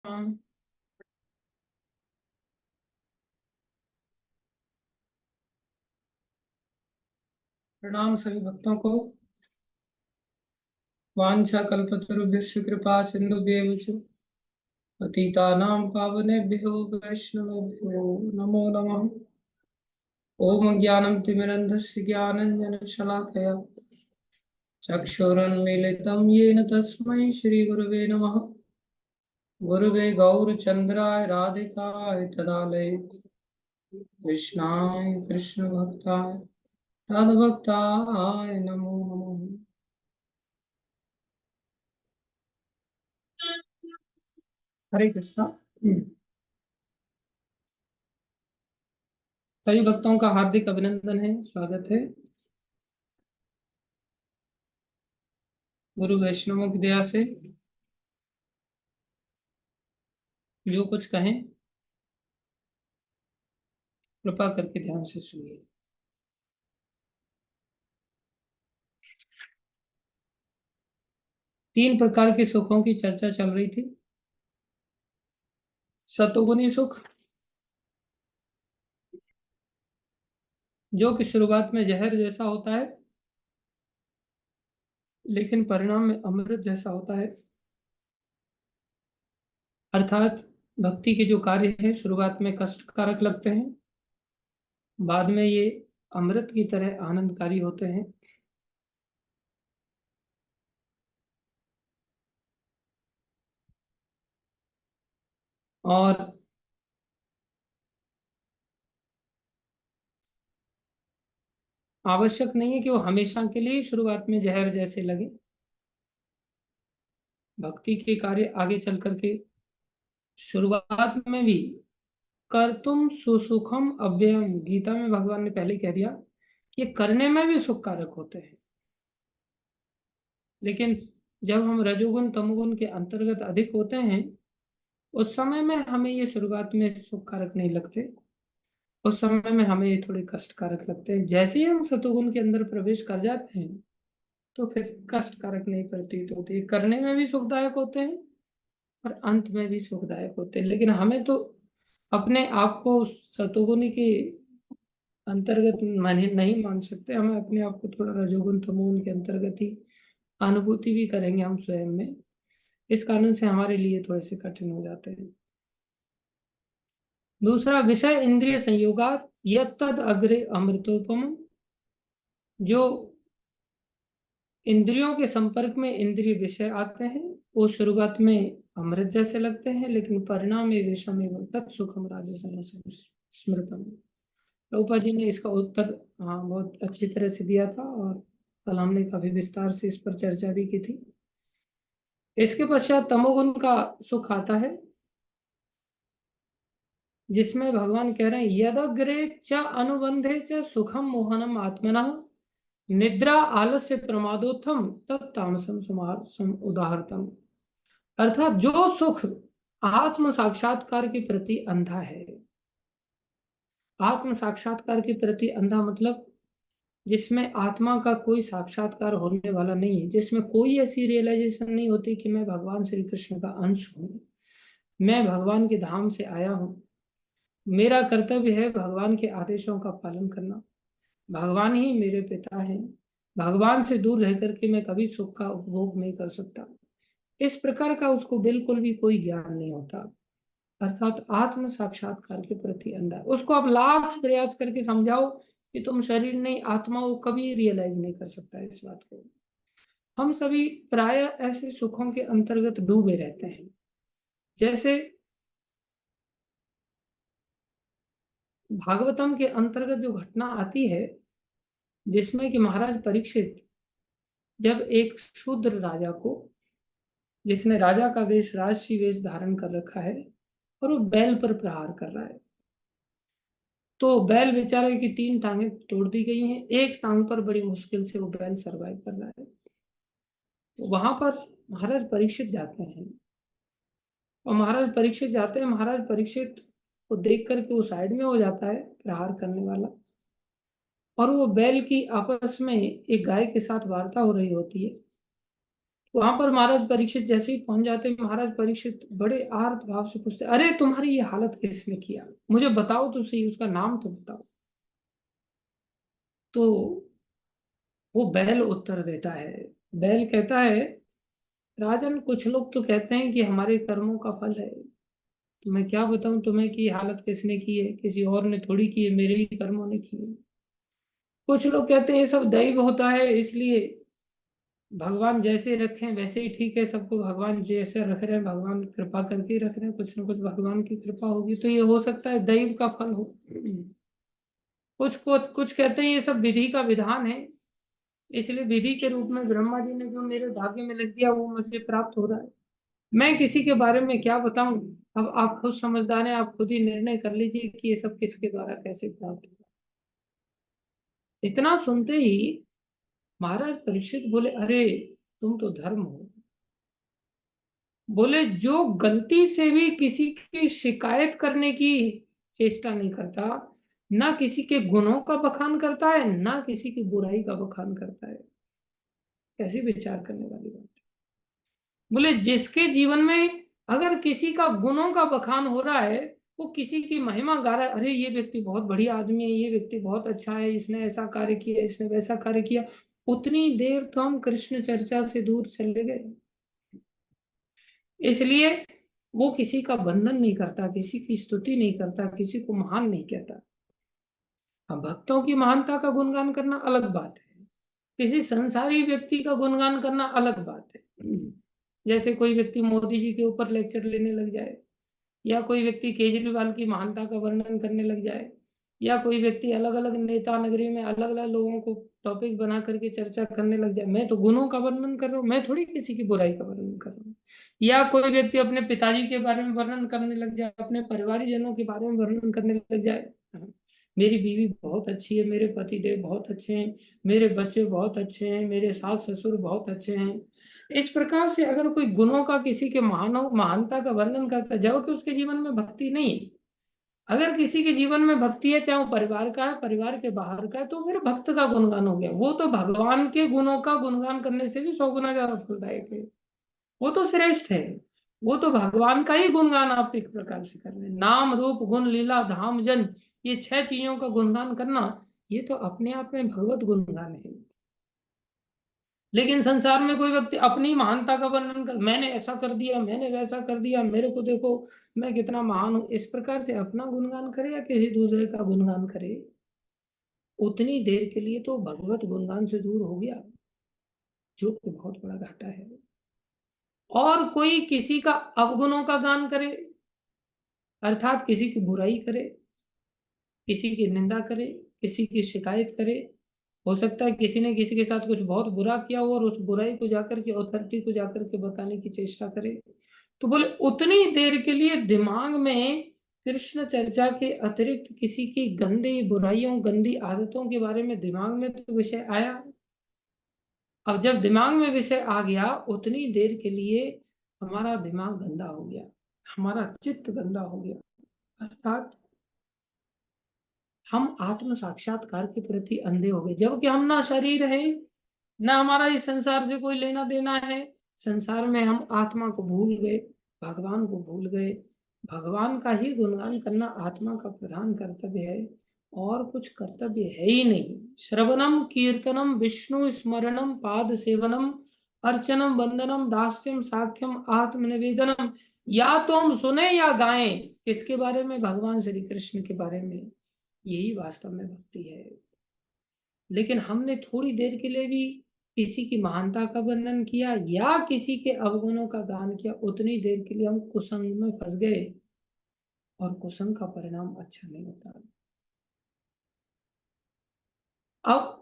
हाँ। प्रणाम सभी भक्तों को। वांछा कल्पतरुभ्यश्च कृपा सिन्धुभ्येव च पतितानां पावनेभ्यो वैष्णवेभ्यो नमो नमः। ओम ज्ञानं तिमिरन्धस्य ज्ञानाञ्जनशलाकया चक्षुरुन्मीलितं येन तस्मै श्रीगुरवे नमः। गुरुवे गौरचन्द्राय राधिकाय तदालये कृष्णाय कृष्णभक्ताय तद्भक्ताय नमो नमः। हरे कृष्णा। सभी भक्तों का हार्दिक अभिनंदन है, स्वागत है। गुरु वैष्णवों की दया से जो कुछ कहें कृपा करके ध्यान से सुनिए। तीन प्रकार के सुखों की चर्चा चल रही थी। सतोगुनी सुख, जो कि शुरुआत में जहर जैसा होता है लेकिन परिणाम में अमृत जैसा होता है। अर्थात भक्ति के जो कार्य हैं शुरुआत में कष्टकारक लगते हैं, बाद में ये अमृत की तरह आनंदकारी होते हैं। और आवश्यक नहीं है कि वो हमेशा के लिए शुरुआत में जहर जैसे लगे। भक्ति के कार्य आगे चल करके शुरुआत में भी कर्तुम सुसुखम अव्ययम, गीता में भगवान ने पहले कह दिया कि ये करने में भी सुख कारक होते हैं। लेकिन जब हम रजोगुण तमोगुण के अंतर्गत अधिक होते हैं उस समय में हमें ये शुरुआत में सुख कारक नहीं लगते। उस समय में हमें ये थोड़े कष्ट कारक लगते हैं। जैसे ही हम सतोगुण के अंदर प्रवेश कर जाते हैं तो फिर कष्ट कारक नहीं प्रतीत होते, करने में भी सुखदायक होते हैं और अंत में भी सुखदायक होते हैं। लेकिन हमें तो अपने आप को सतोगुण के अंतर्गत माने नहीं मान सकते। हमें अपने आप को थोड़ा रजोगुण तमोगुण के अंतर्गत ही अनुभूति भी करेंगे हम स्वयं में। इस कारण से हमारे लिए थोड़े से कठिन हो जाते हैं। दूसरा विषय इंद्रिय संयोगात यत्तद अग्रे अमृतोपम, जो इंद्रियों के संपर्क में इंद्रिय विषय आते हैं वो शुरुआत में अमृत जैसे लगते हैं लेकिन परिणाम में विषम एवं तत्सुखम राजसम स्मृतम। प्रभुपाद जी ने इसका उत्तर बहुत अच्छी तरह से दिया था और कल हमने काफी विस्तार से इस पर चर्चा भी की थी। इसके पश्चात तमोगुण का सुख आता है जिसमें भगवान कह रहे हैं यदग्रे च अनुबंधे च सुखम मोहनम आत्मना निद्रा आलस्य प्रमादोत्थम तत्तामसम उदाहरतम। अर्थात जो सुख आत्म साक्षात्कार के प्रति अंधा है। आत्म साक्षात्कार के प्रति अंधा मतलब जिसमें आत्मा का कोई साक्षात्कार होने वाला नहीं है, जिसमें कोई ऐसी रियलाइजेशन नहीं होती कि मैं भगवान श्री कृष्ण का अंश हूँ, मैं भगवान के धाम से आया हूँ, मेरा कर्तव्य है भगवान के आदेशों का पालन करना, भगवान ही मेरे पिता हैं, भगवान से दूर रह करके मैं कभी सुख का उपभोग नहीं कर सकता। इस प्रकार का उसको बिल्कुल भी कोई ज्ञान नहीं होता। अर्थात आत्म साक्षात्कार के प्रति अंधा। उसको आप लाख प्रयास करके समझाओ कि तुम शरीर नहीं आत्मा, वो कभी रियलाइज नहीं कर सकता इस बात को। हम सभी प्राय ऐसे सुखों के अंतर्गत डूबे रहते हैं। जैसे भागवतम के अंतर्गत जो घटना आती है जिसमें कि महाराज परीक्षित जब एक शूद्र राजा को, जिसने राजा का वेश राजसी वेश धारण कर रखा है और वो बैल पर प्रहार कर रहा है, तो बैल बेचारे की तीन टांगें तोड़ दी गई हैं, एक टांग पर बड़ी मुश्किल से वो बैल सरवाइव कर रहा है। तो वहां पर महाराज परीक्षित जाते हैं और महाराज परीक्षित को देख करके वो साइड में हो जाता है प्रहार करने वाला, और वो बैल की आपस में एक गाय के साथ वार्ता हो रही होती है वहां पर महाराज परीक्षित जैसे ही पहुंच जाते हैं, महाराज परीक्षित बड़े आर्त भाव से पूछते, अरे तुम्हारी ये हालत किसने किया, मुझे बताओ तो सही, उसका नाम तो बताओ। तो वो बैल उत्तर देता है। बैल कहता है, राजन कुछ लोग तो कहते हैं कि हमारे कर्मों का फल है, तो मैं क्या बताऊं तुम्हें कि ये हालत किसने की है, किसी और ने थोड़ी की है, मेरे ही कर्मों ने की है। कुछ लोग कहते हैं ये सब दैव होता है, इसलिए भगवान जैसे रखें वैसे ही ठीक है, सबको भगवान जैसे रख रहे हैं, भगवान कृपा करके ही रख रहे हैं, कुछ ना कुछ भगवान की कृपा होगी, तो ये हो सकता है दैव का फल हो। कुछ कहते हैं ये सब विधि का विधान है, इसलिए विधि के रूप में ब्रह्मा जी ने जो मेरे भाग्य में लिख दिया वो मुझे प्राप्त हो रहा है। मैं किसी के बारे में क्या बताऊं, अब आप खुद समझदार हैं, आप खुद ही निर्णय कर लीजिए कि ये सब किसके द्वारा कैसे प्राप्त हुआ। इतना सुनते ही महाराज परीक्षित बोले, अरे तुम तो धर्म हो। बोले जो गलती से भी किसी की शिकायत करने की चेष्टा नहीं करता, ना किसी के गुणों का बखान करता है, ना किसी की बुराई का बखान करता है, कैसी विचार करने वाली बात है। बोले जिसके जीवन में अगर किसी का गुणों का बखान हो रहा है, वो किसी की महिमा गा रहा है, अरे ये व्यक्ति बहुत बढ़िया आदमी है, ये व्यक्ति बहुत अच्छा है, इसने ऐसा कार्य किया, इसने वैसा कार्य किया, उतनी देर तो हम कृष्ण चर्चा से दूर चले गए। इसलिए वो किसी का बंधन नहीं करता, किसी की स्तुति नहीं करता, किसी को महान नहीं कहता। अब भक्तों की महानता का गुणगान करना अलग बात है, किसी संसारी व्यक्ति का गुणगान करना अलग बात है। जैसे कोई व्यक्ति मोदी जी के ऊपर लेक्चर लेने लग जाए, या कोई व्यक्ति केजरीवाल की महानता का वर्णन करने लग जाए, या कोई व्यक्ति अलग अलग नेता नगरी में अलग अलग लोगों को टॉपिक बना करके चर्चा करने लग जाए, मैं तो गुणों का वर्णन कर रहा हूँ, मैं थोड़ी किसी की बुराई का वर्णन कर रहा हूँ। या कोई व्यक्ति अपने पिताजी के बारे में वर्णन करने लग जाए, अपने परिवारजनों के बारे में वर्णन करने लग जाए, मेरी बीवी बहुत अच्छी है, मेरे पति देव बहुत अच्छे हैं, मेरे बच्चे बहुत अच्छे हैं, मेरे सास ससुर बहुत अच्छे हैं, इस प्रकार से अगर कोई गुणों का किसी के महानता का वर्णन करता है, जबकि उसके जीवन में भक्ति नहीं है। अगर किसी के जीवन में भक्ति है, चाहे वो परिवार का है, परिवार के बाहर का है, तो फिर भक्त का गुणगान हो गया, वो तो भगवान के गुणों का गुणगान करने से भी 100 गुना ज्यादा फलदायक है, वो तो श्रेष्ठ है। वो तो भगवान का ही गुणगान आप एक प्रकार से कर रहे हैं, नाम रूप गुण लीला धाम जन, ये 6 चीजों का गुणगान करना, ये तो अपने आप में भगवत गुणगान है। लेकिन संसार में कोई व्यक्ति अपनी महानता का वर्णन कर, मैंने ऐसा कर दिया, मैंने वैसा कर दिया, मेरे को देखो, मैं कितना महान हूं, इस प्रकार से अपना गुणगान करे या किसी दूसरे का गुणगान करे, उतनी देर के लिए तो भगवत गुणगान से दूर हो गया, जो कि बहुत बड़ा घाटा है। और कोई किसी का अवगुणों का गान करे, अर्थात किसी की बुराई करे, किसी की निंदा करे, किसी की शिकायत करे, हो सकता है किसी ने किसी के साथ कुछ बहुत बुरा किया हो और उस बुराई को जाकर के अथॉरिटी को जाकर के बताने की चेष्टा करे, तो बोले उतनी देर के लिए दिमाग में कृष्ण चर्चा के अतिरिक्त किसी की गंदी बुराइयों गंदी आदतों के बारे में दिमाग में तो विषय आया। अब जब दिमाग में विषय आ गया, उतनी देर के लिए हमारा दिमाग गंदा हो गया, हमारा चित्त गंदा हो गया, अर्थात हम आत्म साक्षात्कार के प्रति अंधे हो गए, जबकि हम ना शरीर है, ना हमारा इस संसार से कोई लेना देना है। संसार में हम आत्मा को भूल गए, भगवान को भूल गए। भगवान का ही गुणगान करना आत्मा का प्रधान कर्तव्य है, और कुछ कर्तव्य है ही नहीं। श्रवणम कीर्तनम विष्णु स्मरणम पाद सेवनम अर्चनम वंदनम दास्यम साख्यम आत्मनिवेदनम, या तो हम सुने या गाएं, किसके बारे में, भगवान श्री कृष्ण के बारे में, यही वास्तव में भक्ति है। लेकिन हमने थोड़ी देर के लिए भी किसी की महानता का वर्णन किया या किसी के अवगुणों का गान किया, उतनी देर के लिए हम कुसंग में फंस गए, और कुसंग का परिणाम अच्छा नहीं होता। अब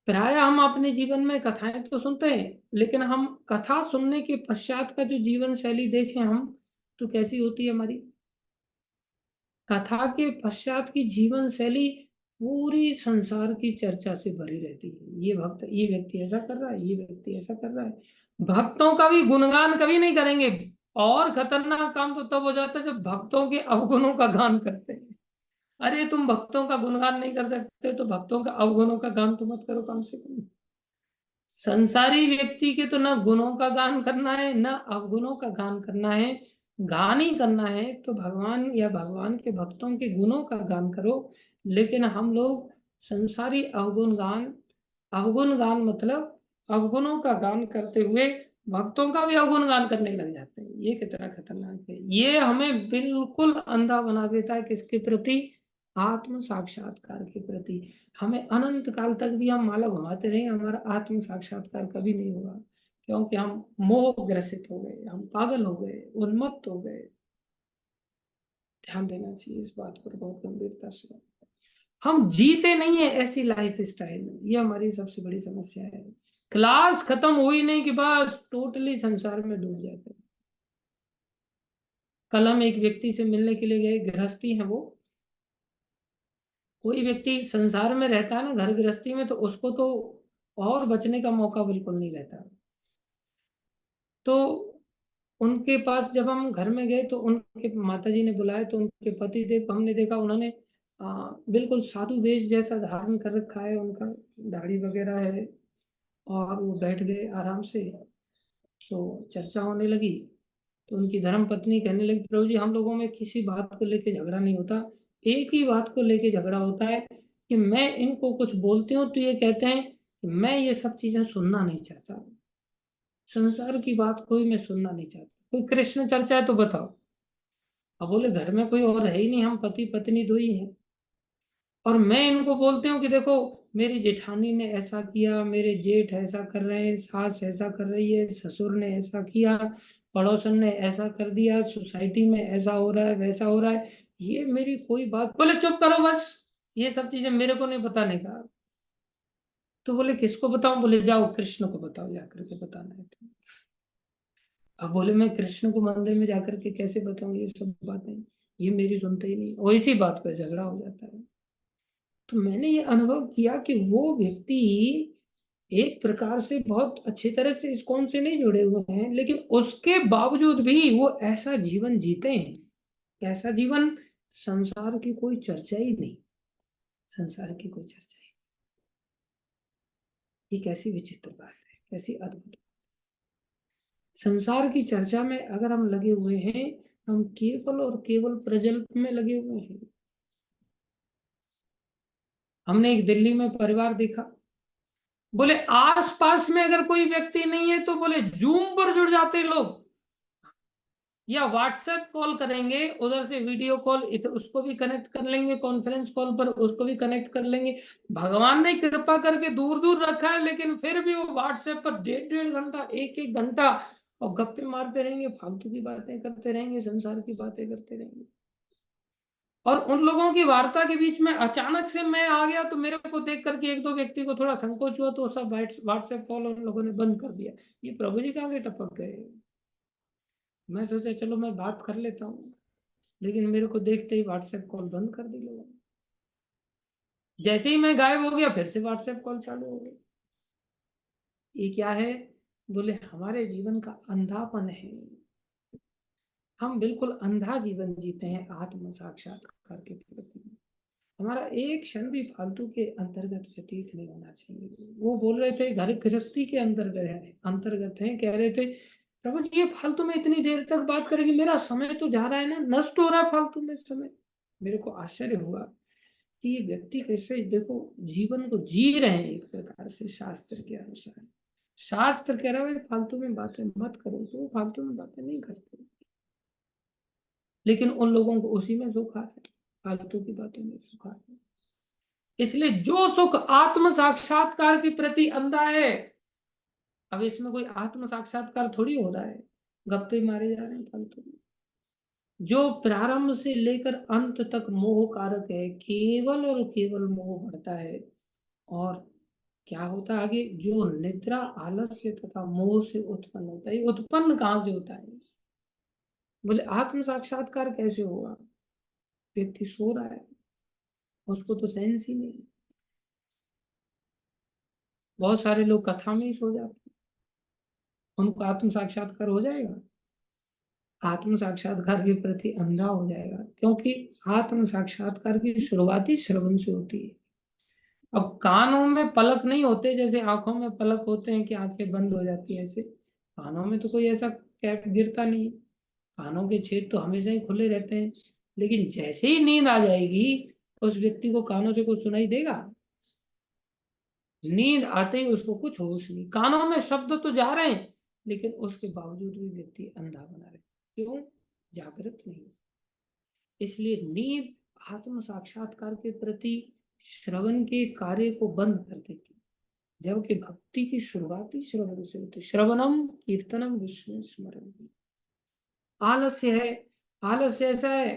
प्राय हम अपने जीवन में कथाएं तो सुनते हैं, लेकिन हम कथा सुनने के पश्चात का जो जीवन शैली देखें हम, तो कैसी होती है हमारी। कथा के पश्चात की जीवन शैली पूरी संसार की चर्चा से भरी रहती है, ये व्यक्ति ऐसा कर रहा है, ये व्यक्ति ऐसा कर रहा है। भक्तों का भी गुणगान कभी नहीं करेंगे, और खतरनाक काम तो तब हो जाता है जब भक्तों के अवगुणों का गान करते हैं। अरे तुम भक्तों का गुणगान नहीं कर सकते तो भक्तों का अवगुणों का गान तो मत करो कम से कम। संसारी व्यक्ति के तो ना गुणों का गान करना है ना अवगुणों का गान करना है। गान ही करना है तो भगवान या भगवान के भक्तों के गुणों का गान करो। लेकिन हम लोग संसारी अवगुण गान मतलब अवगुणों का गान करते हुए भक्तों का भी अवगुण गान करने लग जाते हैं। ये कितना खतरनाक है। ये हमें बिल्कुल अंधा बना देता है किसके प्रति? आत्म साक्षात्कार के प्रति। हमें अनंत काल तक भी हम माला घुमाते रहे, हमारा आत्म साक्षात्कार कभी नहीं होगा। क्योंकि हम मोह ग्रसित हो गए, हम पागल हो गए, उन्मत्त हो गए। ध्यान देना चाहिए इस बात पर बहुत गंभीरता से। हम जीते नहीं है ऐसी लाइफ स्टाइल, ये हमारी सबसे बड़ी समस्या है। क्लास खत्म हुई नहीं कि बस टोटली संसार में डूब जाते हैं। कल हम एक व्यक्ति से मिलने के लिए गए, गृहस्थी है वो। कोई व्यक्ति संसार में रहता है ना घर गृहस्थी में, तो उसको तो और बचने का मौका बिल्कुल नहीं रहता। तो उनके पास जब हम घर में गए तो उनके माताजी ने बुलाया, तो उनके पति देव को हमने देखा, उन्होंने बिल्कुल साधु वेश जैसा धारण कर रखा है, उनका दाढ़ी वगैरह है। और वो बैठ गए आराम से। तो चर्चा होने लगी। तो उनकी धर्म पत्नी कहने लगी, प्रभु जी हम लोगों में किसी बात को लेके झगड़ा नहीं होता, एक ही बात को लेके झगड़ा होता है कि मैं इनको कुछ बोलती हूँ तो ये कहते हैं कि मैं ये सब चीजें सुनना नहीं चाहता। संसार की बात कोई मैं सुनना नहीं चाहता। कोई कृष्ण चर्चा है तो बताओ। अब बोले घर में कोई और है ही नहीं, हम पति पत्नी दो ही हैं। और मैं इनको बोलती हूँ कि देखो मेरी जेठानी ने ऐसा किया, मेरे जेठ ऐसा कर रहे हैं, सास ऐसा कर रही है, ससुर ने ऐसा किया, पड़ोसन ने ऐसा कर दिया, सोसाइटी में ऐसा हो रहा है, वैसा हो रहा है। ये मेरी कोई बात, बोले चुप करो बस, ये सब चीजें मेरे को नहीं बताने का। तो बोले किसको बताऊं? बोले जाओ कृष्ण को बताओ, जाकर के बताना है तो। अब बोले मैं कृष्ण को मंदिर में जाकर के कैसे बताऊं ये सब बातें? ये मेरी सुनते ही नहीं, और इसी बात पे झगड़ा हो जाता है। तो मैंने ये अनुभव किया कि वो व्यक्ति एक प्रकार से बहुत अच्छी तरह से इस्कॉन से नहीं जुड़े हुए हैं, लेकिन उसके बावजूद भी वो ऐसा जीवन जीते हैं। कैसा जीवन? संसार की कोई चर्चा ही नहीं, संसार की कोई चर्चा ही। ये कैसी विचित्र बात है, कैसी अद्भुत। संसार की चर्चा में अगर हम लगे हुए हैं, हम केवल और केवल प्रजल्प में लगे हुए हैं। हमने एक दिल्ली में परिवार देखा, बोले आस पास में अगर कोई व्यक्ति नहीं है तो बोले जूम पर जुड़ जाते हैं लोग, या व्हाट्सएप कॉल करेंगे, उधर से वीडियो कॉल उसको भी कनेक्ट कर लेंगे, कॉन्फ्रेंस कॉल पर उसको भी कनेक्ट कर लेंगे। भगवान ने कृपा करके दूर दूर रखा है, लेकिन फिर भी वो व्हाट्सएप पर डेढ़ डेढ़ घंटा, एक एक घंटा और गप्पे मारते रहेंगे, फालतू की बातें करते रहेंगे, संसार की बातें करते रहेंगे। और उन लोगों की वार्ता के बीच में अचानक से मैं आ गया, तो मेरे को देख करके एक दो व्यक्ति को थोड़ा संकोच हुआ, तो सब व्हाट्सएप कॉल उन लोगों ने बंद कर दिया। ये प्रभु जी कहाँ से टपक गए? मैं सोचा चलो मैं बात कर लेता हूँ, लेकिन मेरे को देखते ही व्हाट्सएप कॉल बंद कर दी लोगों ने। जैसे ही मैं गायब हो गया, फिर से व्हाट्सएप कॉल चालू हो गई। ये क्या है? बोले हमारे जीवन का अंधापन है। हम बिल्कुल अंधा जीवन जीते हैं आत्म साक्षात्कार के प्रति। हमारा एक क्षण भी फालतू के अंतर्गत व्यतीत नहीं होना चाहिए। वो बोल रहे थे घर गृहस्थी के अंतर्गत हैं, कह रहे थे प्रभु जी ये फालतू में इतनी देर तक बात करेगी, मेरा समय तो जा रहा है ना, नष्ट हो रहा है फालतू में समय। मेरे को आश्चर्य हुआ कि ये व्यक्ति कैसे देखो जीवन को जी रहे हैं एक प्रकार से शास्त्र के अनुसार। शास्त्र कह रहा है फालतू में बातें मत करो, तो वो फालतू में बातें नहीं करते, लेकिन उन लोगों को उसी में सुख आ रहा है, फालतू की बातों में सुख आ रहा है। इसलिए जो सुख आत्म साक्षात्कार के प्रति अंधा है, अब इसमें कोई आत्म साक्षात्कार थोड़ी हो रहा है, गप्पे मारे जा रहे हैं फालतू में। जो प्रारंभ से लेकर अंत तक मोह कारक है, केवल और केवल मोह बढ़ता है। और क्या होता है आगे? जो निद्रा, आलस्य तथा मोह से उत्पन्न होता है, ये उत्पन्न कहां से होता है? बोले आत्म साक्षात्कार कैसे होगा? व्यक्ति सो रहा है, उसको तो सेंस ही नहीं। बहुत सारे लोग कथा में ही सो जाते हैं, उनको आत्म साक्षात्कार हो जाएगा? आत्म साक्षात्कार के प्रति अंधा हो जाएगा, क्योंकि आत्म साक्षात्कार की शुरुआती श्रवण से होती है। अब कानों में पलक नहीं होते जैसे आंखों में पलक होते हैं कि आंखें बंद हो जाती है, ऐसे कानों में तो कोई ऐसा कैप गिरता नहीं। कानों के छेद तो हमेशा ही खुले रहते हैं। लेकिन जैसे ही नींद आ जाएगी, उस व्यक्ति को कानों से कुछ सुनाई देगा? नींद आते ही उसको कुछ होश नहीं, कानों में शब्द तो जा रहे हैं लेकिन उसके बावजूद भी व्यक्ति अंधा बना रहे। क्यों? जागृत नहीं। इसलिए नींद आत्म साक्षात्कार के प्रति श्रवण के कार्य को बंद कर देती, जबकि भक्ति की शुरुआती श्रवण से होती। श्रवणम कीर्तनम विष्णु स्मरण। आलस्य है, आलस्य ऐसा है,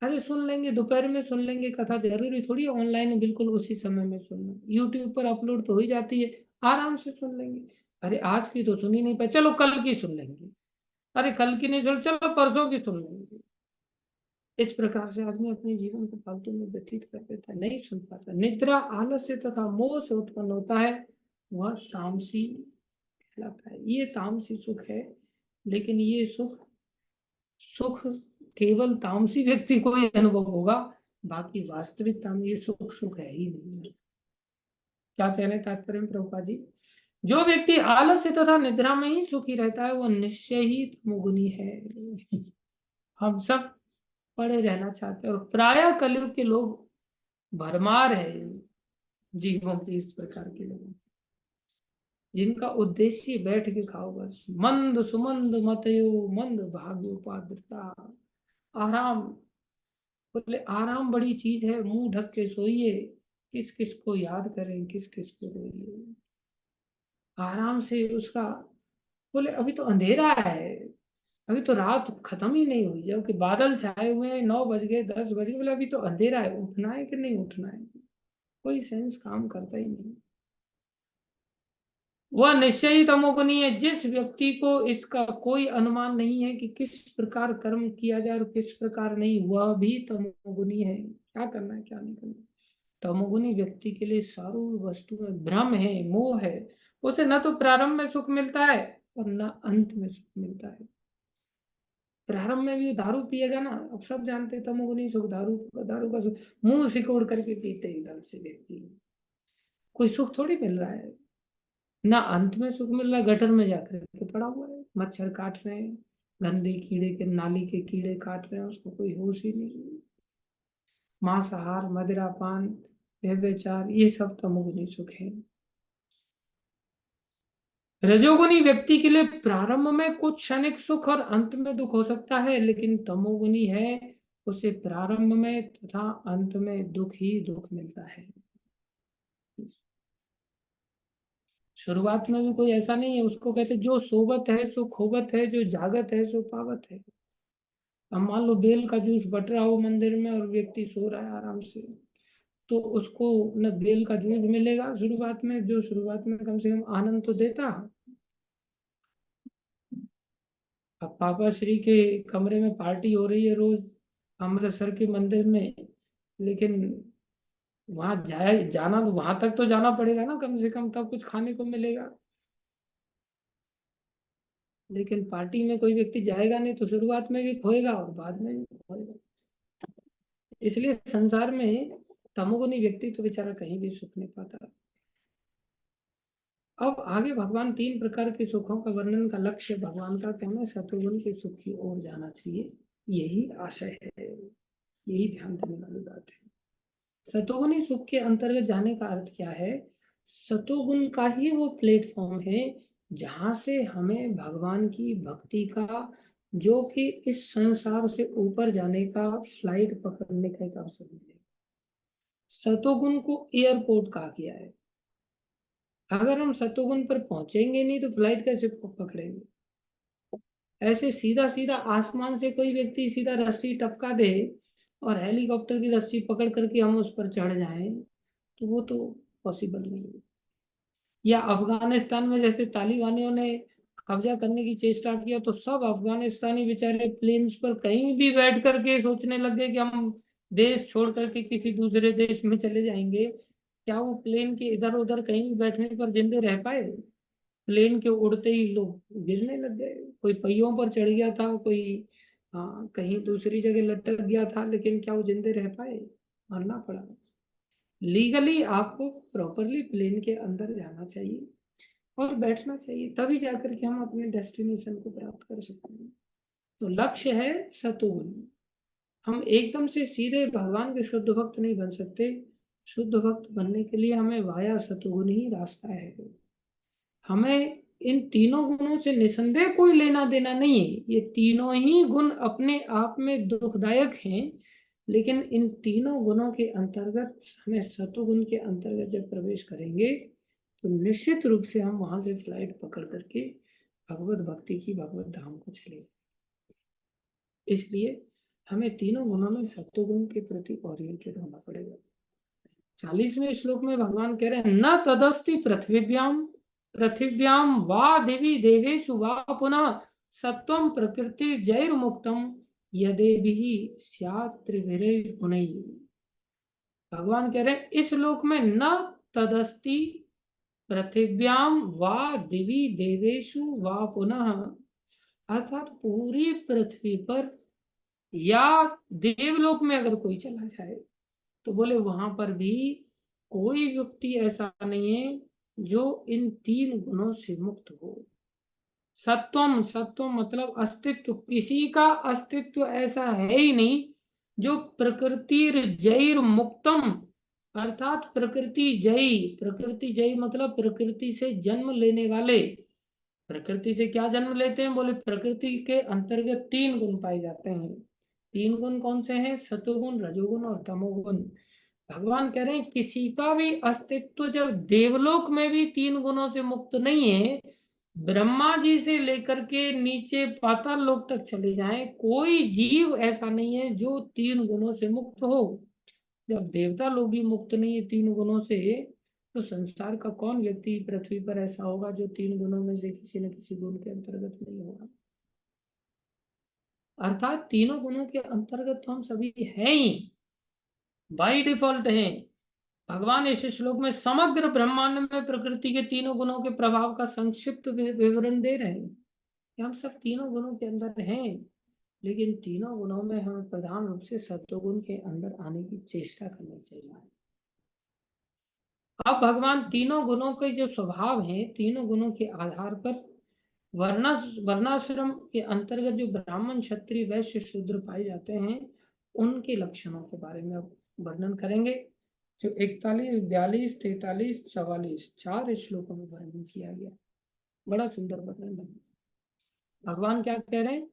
अरे सुन लेंगे, दोपहर में सुन लेंगे कथा, जरूरी थोड़ी है ऑनलाइन बिल्कुल उसी समय में सुनना, यूट्यूब पर अपलोड तो हो ही जाती है, आराम से सुन लेंगे। अरे आज की तो सुनी नहीं पाए, चलो कल की सुन लेंगे। अरे कल की नहीं सुन, चलो परसों की सुन लेंगे। इस प्रकार से आदमी अपने जीवन को फालतू में व्यतीत कर देता है, नहीं सुन पाता। निद्रा आलस्य तथा मोह से उत्पन्न होता है, वह तामसी कहलाता है। ये तामसी सुख है, लेकिन ये सुख सुख केवल तामसी व्यक्ति को ही अनुभव होगा, बाकी वास्तविकता में ये सुख सुख है ही नहीं। क्या कह रहे हैं तात्पर्य में प्रभुपाद जी? जो व्यक्ति आलस्य तथा निद्रा में ही सुखी रहता है, वो निश्चय ही तमोगुनी है। हम सब पड़े रहना चाहते हैं, और प्रायः कलयुग के लोग भरमार है जीवों की, इस प्रकार के लोग जिनका उद्देश्य बैठ के खाओ बस। मंद सुमंद मतयो मंद भाग्योपाद्रता। आराम, बोले आराम बड़ी चीज है, मुंह ढक के सोइए, किस किस को याद करें, किस किस को रोइए। आराम से उसका, बोले अभी तो अंधेरा है, अभी तो रात खत्म ही नहीं हुई, जबकि बादल छाए हुए हैं, 9 बज गए, 10 बज गए, बोले अभी तो अंधेरा है, उठना है कि नहीं उठना है? कोई सेंस काम करता ही नहीं। वह निश्चय ही तमोगुनी है। जिस व्यक्ति को इसका कोई अनुमान नहीं है कि किस प्रकार कर्म किया जाए और किस प्रकार नहीं, वह भी तमोगुनी है। क्या करना है क्या नहीं करना। तमोगुनी व्यक्ति के लिए सारू वस्तु में भ्रम है, मोह है। उसे न तो प्रारंभ में सुख मिलता है और न अंत में सुख मिलता है। प्रारंभ में भी दारू पिएगा ना, अब सब जानते हैं तमोगुनी सुख, दारू दारू का सुख मुंह सिकोड़ करके पीते एकदम से व्यक्ति, कोई सुख थोड़ी मिल रहा है। ना अंत में सुख मिल रहा है, गटर में जाकर के पड़ा हुआ है, मच्छर काट रहे हैं, गंदे कीड़े के नाली के कीड़े काट रहे हैं, उसको कोई होश ही नहीं। मांसाहार, मदिरापान, व्यभिचार, ये सब तमोगुनी सुख है। रजोगुनी व्यक्ति के लिए प्रारंभ में कुछ क्षणिक सुख और अंत में दुख हो सकता है, लेकिन तमोगुनी है, उसे प्रारंभ में तथा अंत में दुख ही दुख मिलता है। शुरुआत में भी कोई ऐसा नहीं है, उसको कहते जो सोवत है सो खोवत है, जो जागत है सो पावत है। अब मान लो बेल का जूस बट रहा हो मंदिर में और व्यक्ति सो रहा है आराम से, तो उसको न बेल का जूस मिलेगा शुरुआत में, जो शुरुआत में कम से कम आनंद तो देता। अब पापा श्री के कमरे में पार्टी हो रही है रोज अमृतसर के मंदिर में, लेकिन वहां जाए जाना तो वहां तक तो जाना पड़ेगा ना कम से कम, तब कुछ खाने को मिलेगा। लेकिन पार्टी में कोई व्यक्ति जाएगा नहीं, तो शुरुआत में भी खोएगा और बाद में भी खोएगा। इसलिए संसार में तमोगुनी व्यक्ति तो बेचारा कहीं भी सुख नहीं पाता। अब आगे भगवान 3 प्रकार के सुखों का वर्णन का लक्ष्य भगवान का कहना सतोगुण के सुख की ओर जाना चाहिए, यही आशय है, यही ध्यान देने वाली बात है। सतोगुणी सुख के अंतर्गत जाने का अर्थ क्या है? सतोगुण का ही वो प्लेटफॉर्म है जहां से हमें भगवान की भक्ति का, जो कि इस संसार से ऊपर जाने का, फ्लाइट पकड़ने का एक अवसर मिलेगा। सतोगुण को एयरपोर्ट कहा गया है। अगर हम सतोगुण पर पहुंचेंगे नहीं तो फ्लाइट कैसे पकड़ेंगे? ऐसे सीधा सीधा आसमान से कोई व्यक्ति सीधा रस्सी टपका दे और हेलीकॉप्टर की रस्सी पकड़ करके हम उस पर चढ़ जाएं, तो वो तो पॉसिबल नहीं है। या अफगानिस्तान में जैसे तालिबानियों ने कब्जा करने की चेष्टा किया, तो सब अफगानिस्तानी बेचारे प्लेन्स पर कहीं भी बैठ करके सोचने लग गए कि हम देश छोड़ करके किसी दूसरे देश में चले जाएंगे। क्या वो प्लेन के इधर उधर कहीं भी बैठने पर जिंदे रह पाए? प्लेन के उड़ते ही लोग गिरने लग गए, कोई पहियों पर चढ़ गया था, कोई कहीं दूसरी जगह लटक गया था, लेकिन क्या वो जिंदे रह पाए? मरना पड़ा। लीगली आपको प्रॉपरली प्लेन के अंदर जाना चाहिए और बैठना चाहिए, तभी जाकर के हम अपने डेस्टिनेशन को प्राप्त कर सकते हैं। तो लक्ष्य है सतोगुण। हम एकदम से सीधे भगवान के शुद्ध भक्त नहीं बन सकते। शुद्ध भक्त बनने के लिए हमें वाया सतोगुण ही रास्ता है। हमें इन तीनों गुणों से निसंदेह कोई लेना देना नहीं है। ये तीनों ही गुण अपने आप में दुखदायक हैं, लेकिन इन तीनों गुणों के अंतर्गत हमें सतोगुण के अंतर्गत जब प्रवेश करेंगे तो निश्चित रूप से हम वहां से फ्लाइट पकड़ करके भगवत भक्ति की भगवत धाम को चले जाएंगे। इसलिए हमें तीनों गुणों में सत्वगुण के प्रति ओरिएंटेड होना पड़ेगा। 40वें श्लोक में भगवान कह रहे हैं, न तदस्ति पृथिव्याम वा देवी देवेषु वा पुनः सत्वम प्रकृति जैर्मुक्तम यदेभिः स्यात् त्रिभिः गुणैः। भगवान कह रहे हैं इस श्लोक में न तदस्ति पृथिव्याम वा दिवि देवेषु वा पुनः, अर्थात पूरी पृथ्वी पर या देवलोक में अगर कोई चला जाए तो बोले वहां पर भी कोई व्यक्ति ऐसा नहीं है जो इन तीन गुणों से मुक्त हो। सत्वम, सत्व मतलब अस्तित्व, किसी का अस्तित्व ऐसा है ही नहीं जो प्रकृति जैर मुक्तम, अर्थात प्रकृति जयी। प्रकृति जयी मतलब प्रकृति से जन्म लेने वाले। प्रकृति से क्या जन्म लेते हैं? बोले प्रकृति के अंतर्गत तीन गुण पाए जाते हैं। तीन गुण कौन से हैं? सतोगुण, रजोगुण और तमोगुण। भगवान कह रहे हैं किसी का भी अस्तित्व जब देवलोक में भी तीन गुणों से मुक्त नहीं है, ब्रह्मा जी से लेकर के नीचे पाताल लोक तक चले जाएं, कोई जीव ऐसा नहीं है जो तीन गुणों से मुक्त हो। जब देवता लोग ही मुक्त नहीं है तीन गुणों से, तो संसार का कौन व्यक्ति पृथ्वी पर ऐसा होगा जो तीन गुणों में से किसी न किसी गुण के अंतर्गत नहीं होगा। अर्थात तीनों गुणों के अंतर्गत तो हम सभी हैं ही, बाय डिफॉल्ट हैं। भगवान इस श्लोक में समग्र ब्रह्मांड में प्रकृति के तीनों गुणों के प्रभाव का संक्षिप्त विवरण दे रहे हैं कि हम सब तीनों गुणों के अंदर हैं, लेकिन तीनों गुणों में हमें प्रधान रूप से सत्वगुण के अंदर आने की चेष्टा करनी चाहिए। अब भगवान तीनों गुणों के जो स्वभाव हैं, तीनों गुणों के आधार पर वर्णाश्रम के अंतर्गत जो ब्राह्मण, क्षत्रिय, वैश्य, शूद्र पाए जाते हैं, उनके लक्षणों के बारे में अब वर्णन करेंगे, जो 41, 42, 43, 44 चार श्लोकों में वर्णन किया गया। बड़ा सुंदर वर्णन है। भगवान क्या कह रहे हैं?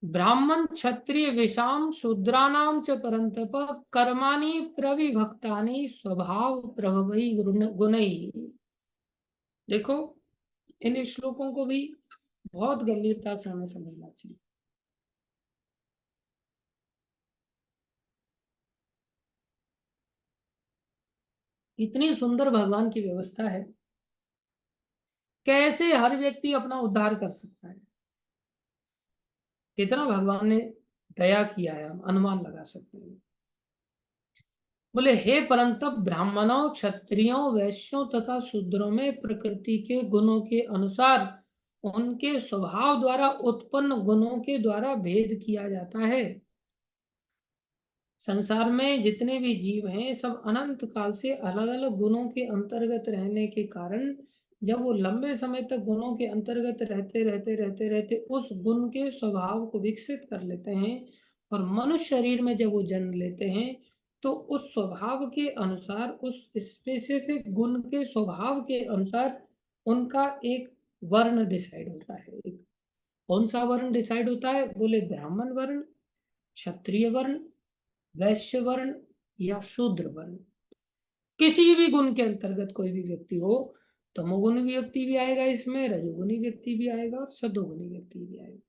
ब्राह्मण, क्षत्रिय, विषाम, शूद्रानाम च परंतप कर्माणि प्रविभक्तानि स्वभाव प्रभवै गुणैः। देखो, इन श्लोकों को भी बहुत गंभीरता से हमें समझना चाहिए। इतनी सुंदर भगवान की व्यवस्था है, कैसे हर व्यक्ति अपना उद्धार कर सकता है, कितना भगवान ने दया किया है, हम अनुमान लगा सकते हैं। बोले हे परंतप ब्राह्मणों, क्षत्रियों, वैश्यों तथा शूद्रों में प्रकृति के गुणों के अनुसार उनके स्वभाव द्वारा उत्पन्न गुणों के द्वारा भेद किया जाता है। संसार में जितने भी जीव हैं सब अनंत काल से अलग अलग गुणों के अंतर्गत रहने के कारण जब वो लंबे समय तक गुणों के अंतर्गत रहते उस गुण के स्वभाव को विकसित कर लेते हैं, और मनुष्य शरीर में जब वो जन्म लेते हैं तो उस स्वभाव के अनुसार, उस स्पेसिफिक गुण के स्वभाव के अनुसार उनका एक वर्ण डिसाइड होता है। एक कौन सा वर्ण डिसाइड होता है? बोले ब्राह्मण वर्ण, क्षत्रिय वर्ण, वैश्य वर्ण या शूद्र वर्ण। किसी भी गुण के अंतर्गत कोई भी व्यक्ति हो, तमोगुणी व्यक्ति भी आएगा इसमें, रजोगुणी व्यक्ति भी आएगा और सदोगुणी व्यक्ति भी आएगा।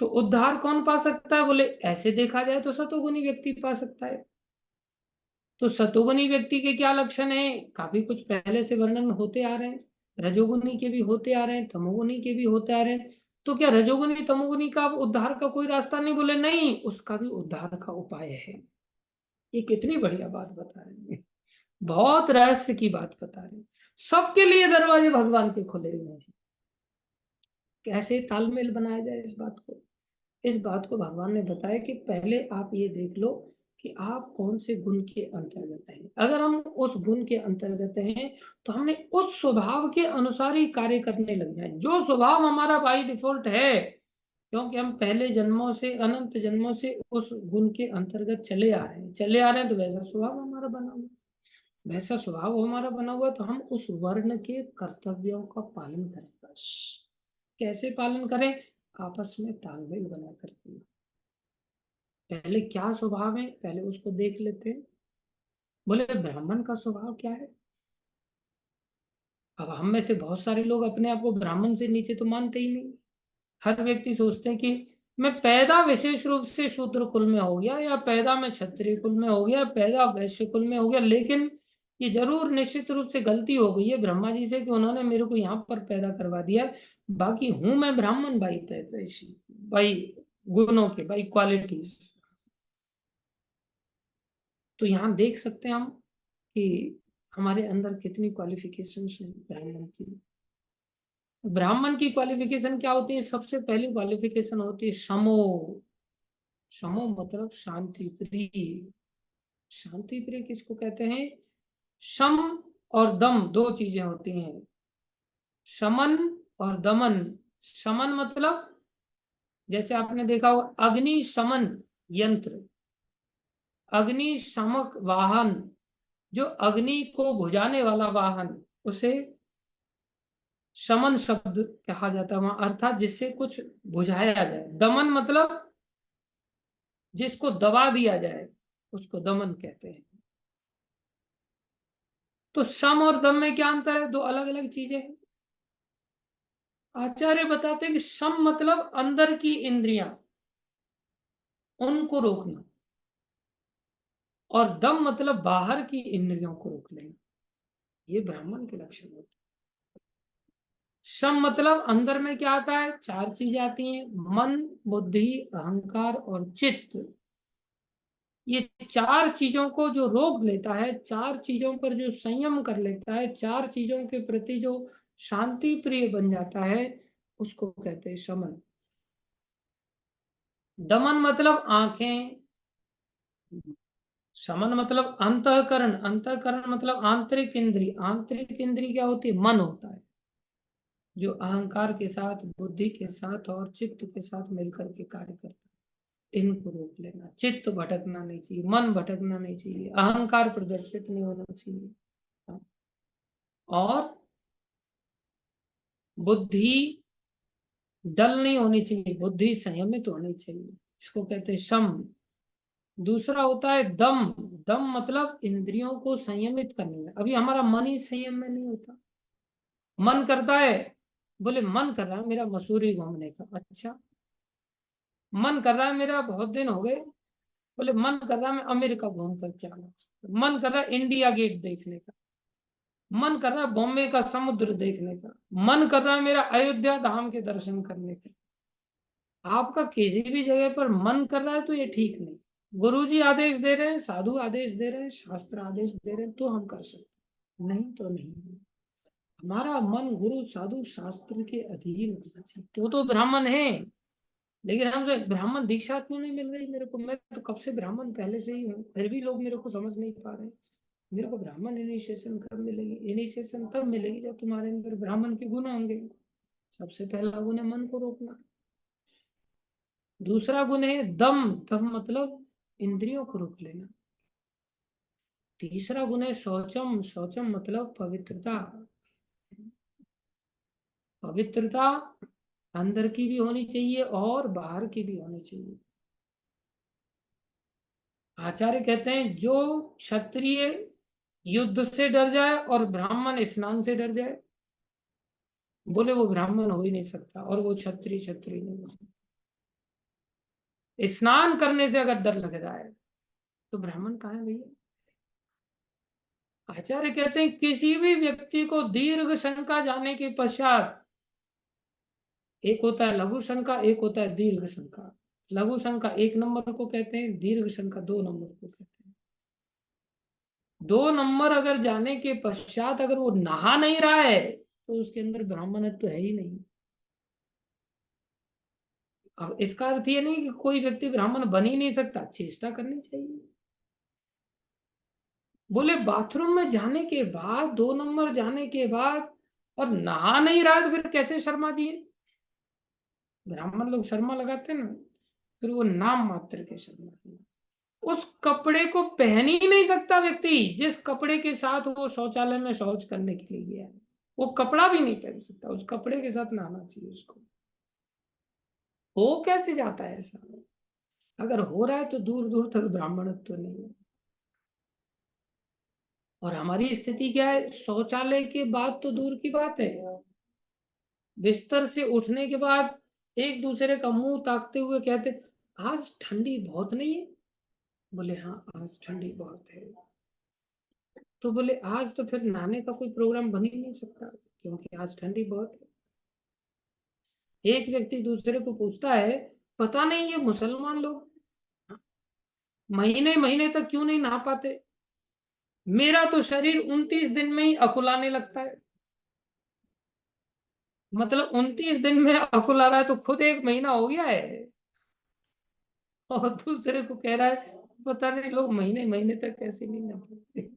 तो उद्धार कौन पा सकता है? बोले ऐसे देखा जाए तो सतोगुणी व्यक्ति पा सकता है। तो सतोगुणी व्यक्ति के क्या लक्षण है? काफी कुछ पहले से वर्णन होते आ रहे हैं, रजोगुणी के भी होते आ रहे हैं, तमोगुणी के भी होते आ रहे हैं। तो क्या रजोगुणी तमोगुणी का उद्धार का कोई रास्ता नहीं? बोले नहीं, उसका भी उद्धार का उपाय है। ये कितनी बढ़िया बात बता रहे हैं, बहुत रहस्य की बात बता रहे हैं। सबके लिए दरवाजे भगवान के खुले हुए हैं। कैसे तालमेल बनाया जाए इस बात को? इस बात को भगवान ने बताया कि पहले आप ये देख लो कि आप कौन से गुण के अंतर्गत हैं। अगर हम उस गुण के अंतर्गत हैं तो हमने उस स्वभाव के अनुसार ही कार्य करने लग जाए, जो स्वभाव हमारा बाई डिफॉल्ट है, क्योंकि हम पहले जन्मों से, अनंत जन्मों से उस गुण के अंतर्गत चले आ रहे हैं, तो वैसा स्वभाव हमारा बना हुआ, वैसा स्वभाव हमारा बना हुआ, तो हम उस वर्ण के कर्तव्यों का पालन करें बस। कैसे पालन करें? आपस में तालमेल बना करके। पहले क्या स्वभाव है, पहले उसको देख लेते हैं। बोले ब्राह्मण का स्वभाव क्या है? अब हम में से बहुत सारे लोग अपने आप को ब्राह्मण से नीचे तो मानते ही नहीं। हर व्यक्ति सोचते हैं कि मैं पैदा विशेष रूप से शूद्र कुल में हो गया, या पैदा मैं क्षत्रिय कुल में हो गया, पैदा वैश्य कुल में हो गया, लेकिन ये जरूर निश्चित रूप से गलती हो गई है ब्रह्मा जी से कि उन्होंने मेरे को यहाँ पर पैदा करवा दिया है। बाकी हूं मैं ब्राह्मण बाई पैदाइशी, बाई गुणों के, बाई क्वालिटीज। तो यहाँ देख सकते हैं हम कि हमारे अंदर कितनी क्वालिफिकेशंस हैं ब्राह्मण की। ब्राह्मण की क्वालिफिकेशन क्या होती है? सबसे पहली क्वालिफिकेशन होती है शमो। शमो मतलब शांति प्रिय। शांति प्रिय किसको कहते हैं? शम और दम दो चीजें होती हैं, शमन और दमन। शमन मतलब जैसे आपने देखा हो अग्नि शमन यंत्र, अग्नि शमक वाहन, जो अग्नि को बुझाने वाला वाहन, उसे शमन शब्द कहा जाता है वहां, अर्थात जिससे कुछ बुझाया जाए। दमन मतलब जिसको दबा दिया जाए, उसको दमन कहते हैं। तो शम और दम में क्या अंतर है? दो अलग अलग चीजें हैं। आचार्य बताते हैं कि शम मतलब अंदर की इंद्रियां, उनको रोकना, और दम मतलब बाहर की इंद्रियों को रोक लेना। ये ब्राह्मण के लक्षण होते हैं। शम मतलब अंदर में क्या आता है? चार चीजें आती हैं, मन, बुद्धि, अहंकार और चित्त। ये चार चीजों को जो रोक लेता है, चार चीजों पर जो संयम कर लेता है, चार चीजों के प्रति जो शांति प्रिय बन जाता है, उसको कहते हैं शमन। दमन मतलब आंखें। शमन मतलब अंतःकरण। अंतःकरण मतलब आंतरिक इंद्री। आंतरिक इंद्री क्या होती है? मन होता है, जो अहंकार के साथ, बुद्धि के साथ और चित्त के साथ मिलकर के कार्य करता है। इनको रोक लेना। चित्त भटकना नहीं चाहिए, मन भटकना नहीं चाहिए, अहंकार प्रदर्शित नहीं होना चाहिए, और बुद्धि डल नहीं होनी चाहिए, बुद्धि संयमित होनी चाहिए। इसको कहते हैं शम। दूसरा होता है दम। दम मतलब इंद्रियों को संयमित करने में। अभी हमारा मन ही संयम में नहीं होता। मन करता है, बोले मन कर रहा है मेरा मसूरी घूमने का, अच्छा। मन कर रहा है मेरा, बहुत दिन हो गए, बोले मन कर रहा है मैं अमेरिका घूम कर क्या आना। मन कर रहा है इंडिया गेट देखने का। मन कर रहा है बॉम्बे का समुद्र देखने का। मन कर रहा है मेरा अयोध्या धाम के दर्शन करने का। आपका किसी भी जगह पर मन कर रहा है तो ये ठीक नहीं। गुरुजी आदेश दे रहे हैं, साधु आदेश दे रहे हैं, शास्त्र आदेश दे रहे हैं, तो हम कर सकते, नहीं तो नहीं। हमारा मन गुरु साधु शास्त्र के अधीन होना चाहिए, तो ब्राह्मण है। लेकिन हमसे ब्राह्मण दीक्षा क्यों नहीं मिल रही मेरे को? मैं तो कब से ब्राह्मण पहले से ही हूँ, फिर भी लोग मेरे को समझ नहीं पा रहे हैं। मेरे को ब्राह्मण इनिशिएशन कब मिलेगी? इनिशिएशन तब मिलेगी जब तुम्हारे अंदर ब्राह्मण के गुण होंगे। सबसे पहला गुण है मन को रोकना। दूसरा गुण है दम। दम मतलब इंद्रियों को रोक लेना। तीसरा गुण है शौचम। शौचम मतलब पवित्रता। पवित्रता अंदर की भी होनी चाहिए और बाहर की भी होनी चाहिए। आचार्य कहते हैं जो क्षत्रिय युद्ध से डर जाए और ब्राह्मण स्नान से डर जाए, बोले वो ब्राह्मण हो ही नहीं सकता, और वो क्षत्रिय क्षत्रिय नहीं हो सकता। स्नान करने से अगर डर लग रहा है तो ब्राह्मण कहाँ है भैया? आचार्य कहते हैं किसी भी व्यक्ति को दीर्घ शंका जाने के पश्चात, एक होता है लघु शंका, एक होता है दीर्घ शंका। लघु शंका एक नंबर को कहते हैं, दीर्घ शंका दो नंबर को कहते हैं। दो नंबर अगर जाने के पश्चात अगर वो नहा नहीं रहा है तो उसके अंदर ब्राह्मणत्व तो है ही नहीं। अब इसका अर्थ ये नहीं कि कोई व्यक्ति ब्राह्मण बन ही नहीं सकता, चेष्टा करनी चाहिए। बोले बाथरूम में जाने के बाद, 2 नंबर जाने के बाद, और नहा नहीं रहा है तो फिर कैसे शर्मा जी है? ब्राह्मण लोग शर्मा लगाते हैं ना, फिर वो नाम मात्र के शर्मा जी। उस कपड़े को पहन ही नहीं सकता व्यक्ति जिस कपड़े के साथ वो शौचालय में शौच करने के लिए गया है। वो कपड़ा भी नहीं पहन सकता, उस कपड़े के साथ नहाना चाहिए उसको। हो कैसे जाता है ऐसा? अगर हो रहा है तो दूर दूर तक ब्राह्मणत्व तो नहीं है। और हमारी स्थिति क्या है? शौचालय के बाद तो दूर की बात है, बिस्तर से उठने के बाद एक दूसरे का मुंह ताकते हुए कहते, आज ठंडी बहुत नहीं है? बोले हाँ, आज ठंडी बहुत है। तो बोले आज तो फिर नहाने का कोई प्रोग्राम बन ही नहीं सकता, क्योंकि आज ठंडी बहुत है। एक व्यक्ति दूसरे को पूछता है, पता नहीं ये मुसलमान लोग महीने महीने तक क्यों नहीं नहा पाते? मेरा तो शरीर 29 दिन में ही अकुलाने लगता है। मतलब 29 दिन में अकुला रहा है तो खुद 1 महीना हो गया है, और दूसरे को कह रहा है पता नहीं लोग महीने महीने तक कैसे नहीं नहा पाते।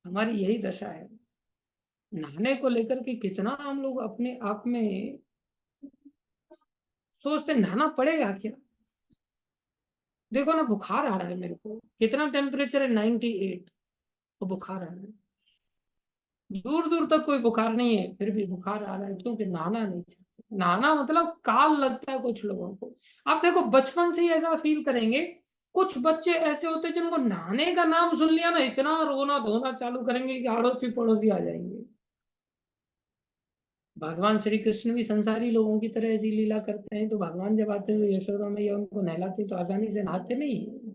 हमारी यही दशा है। नहाने को लेकर के कितना हम लोग अपने आप में सोचते नहाना पड़ेगा क्या? देखो ना, बुखार आ रहा है मेरे को, कितना टेम्परेचर है, 98, तो बुखार आ रहा है। दूर दूर तक कोई बुखार नहीं है, फिर भी बुखार आ रहा है, क्योंकि नहाना नहीं चाहते। नहाना मतलब काल लगता है कुछ लोगों को। आप देखो बचपन से ही ऐसा फील करेंगे। कुछ बच्चे ऐसे होते हैं जिनको नहाने का नाम सुन लिया ना, इतना रोना धोना चालू करेंगे कि अड़ोसी पड़ोसी आ जाएंगे। भगवान श्री कृष्ण भी संसारी लोगों की तरह ऐसी लीला करते हैं, तो भगवान जब आते हैं तो यशोदा मैया उनको नहलाती तो आसानी से नहाते नहीं।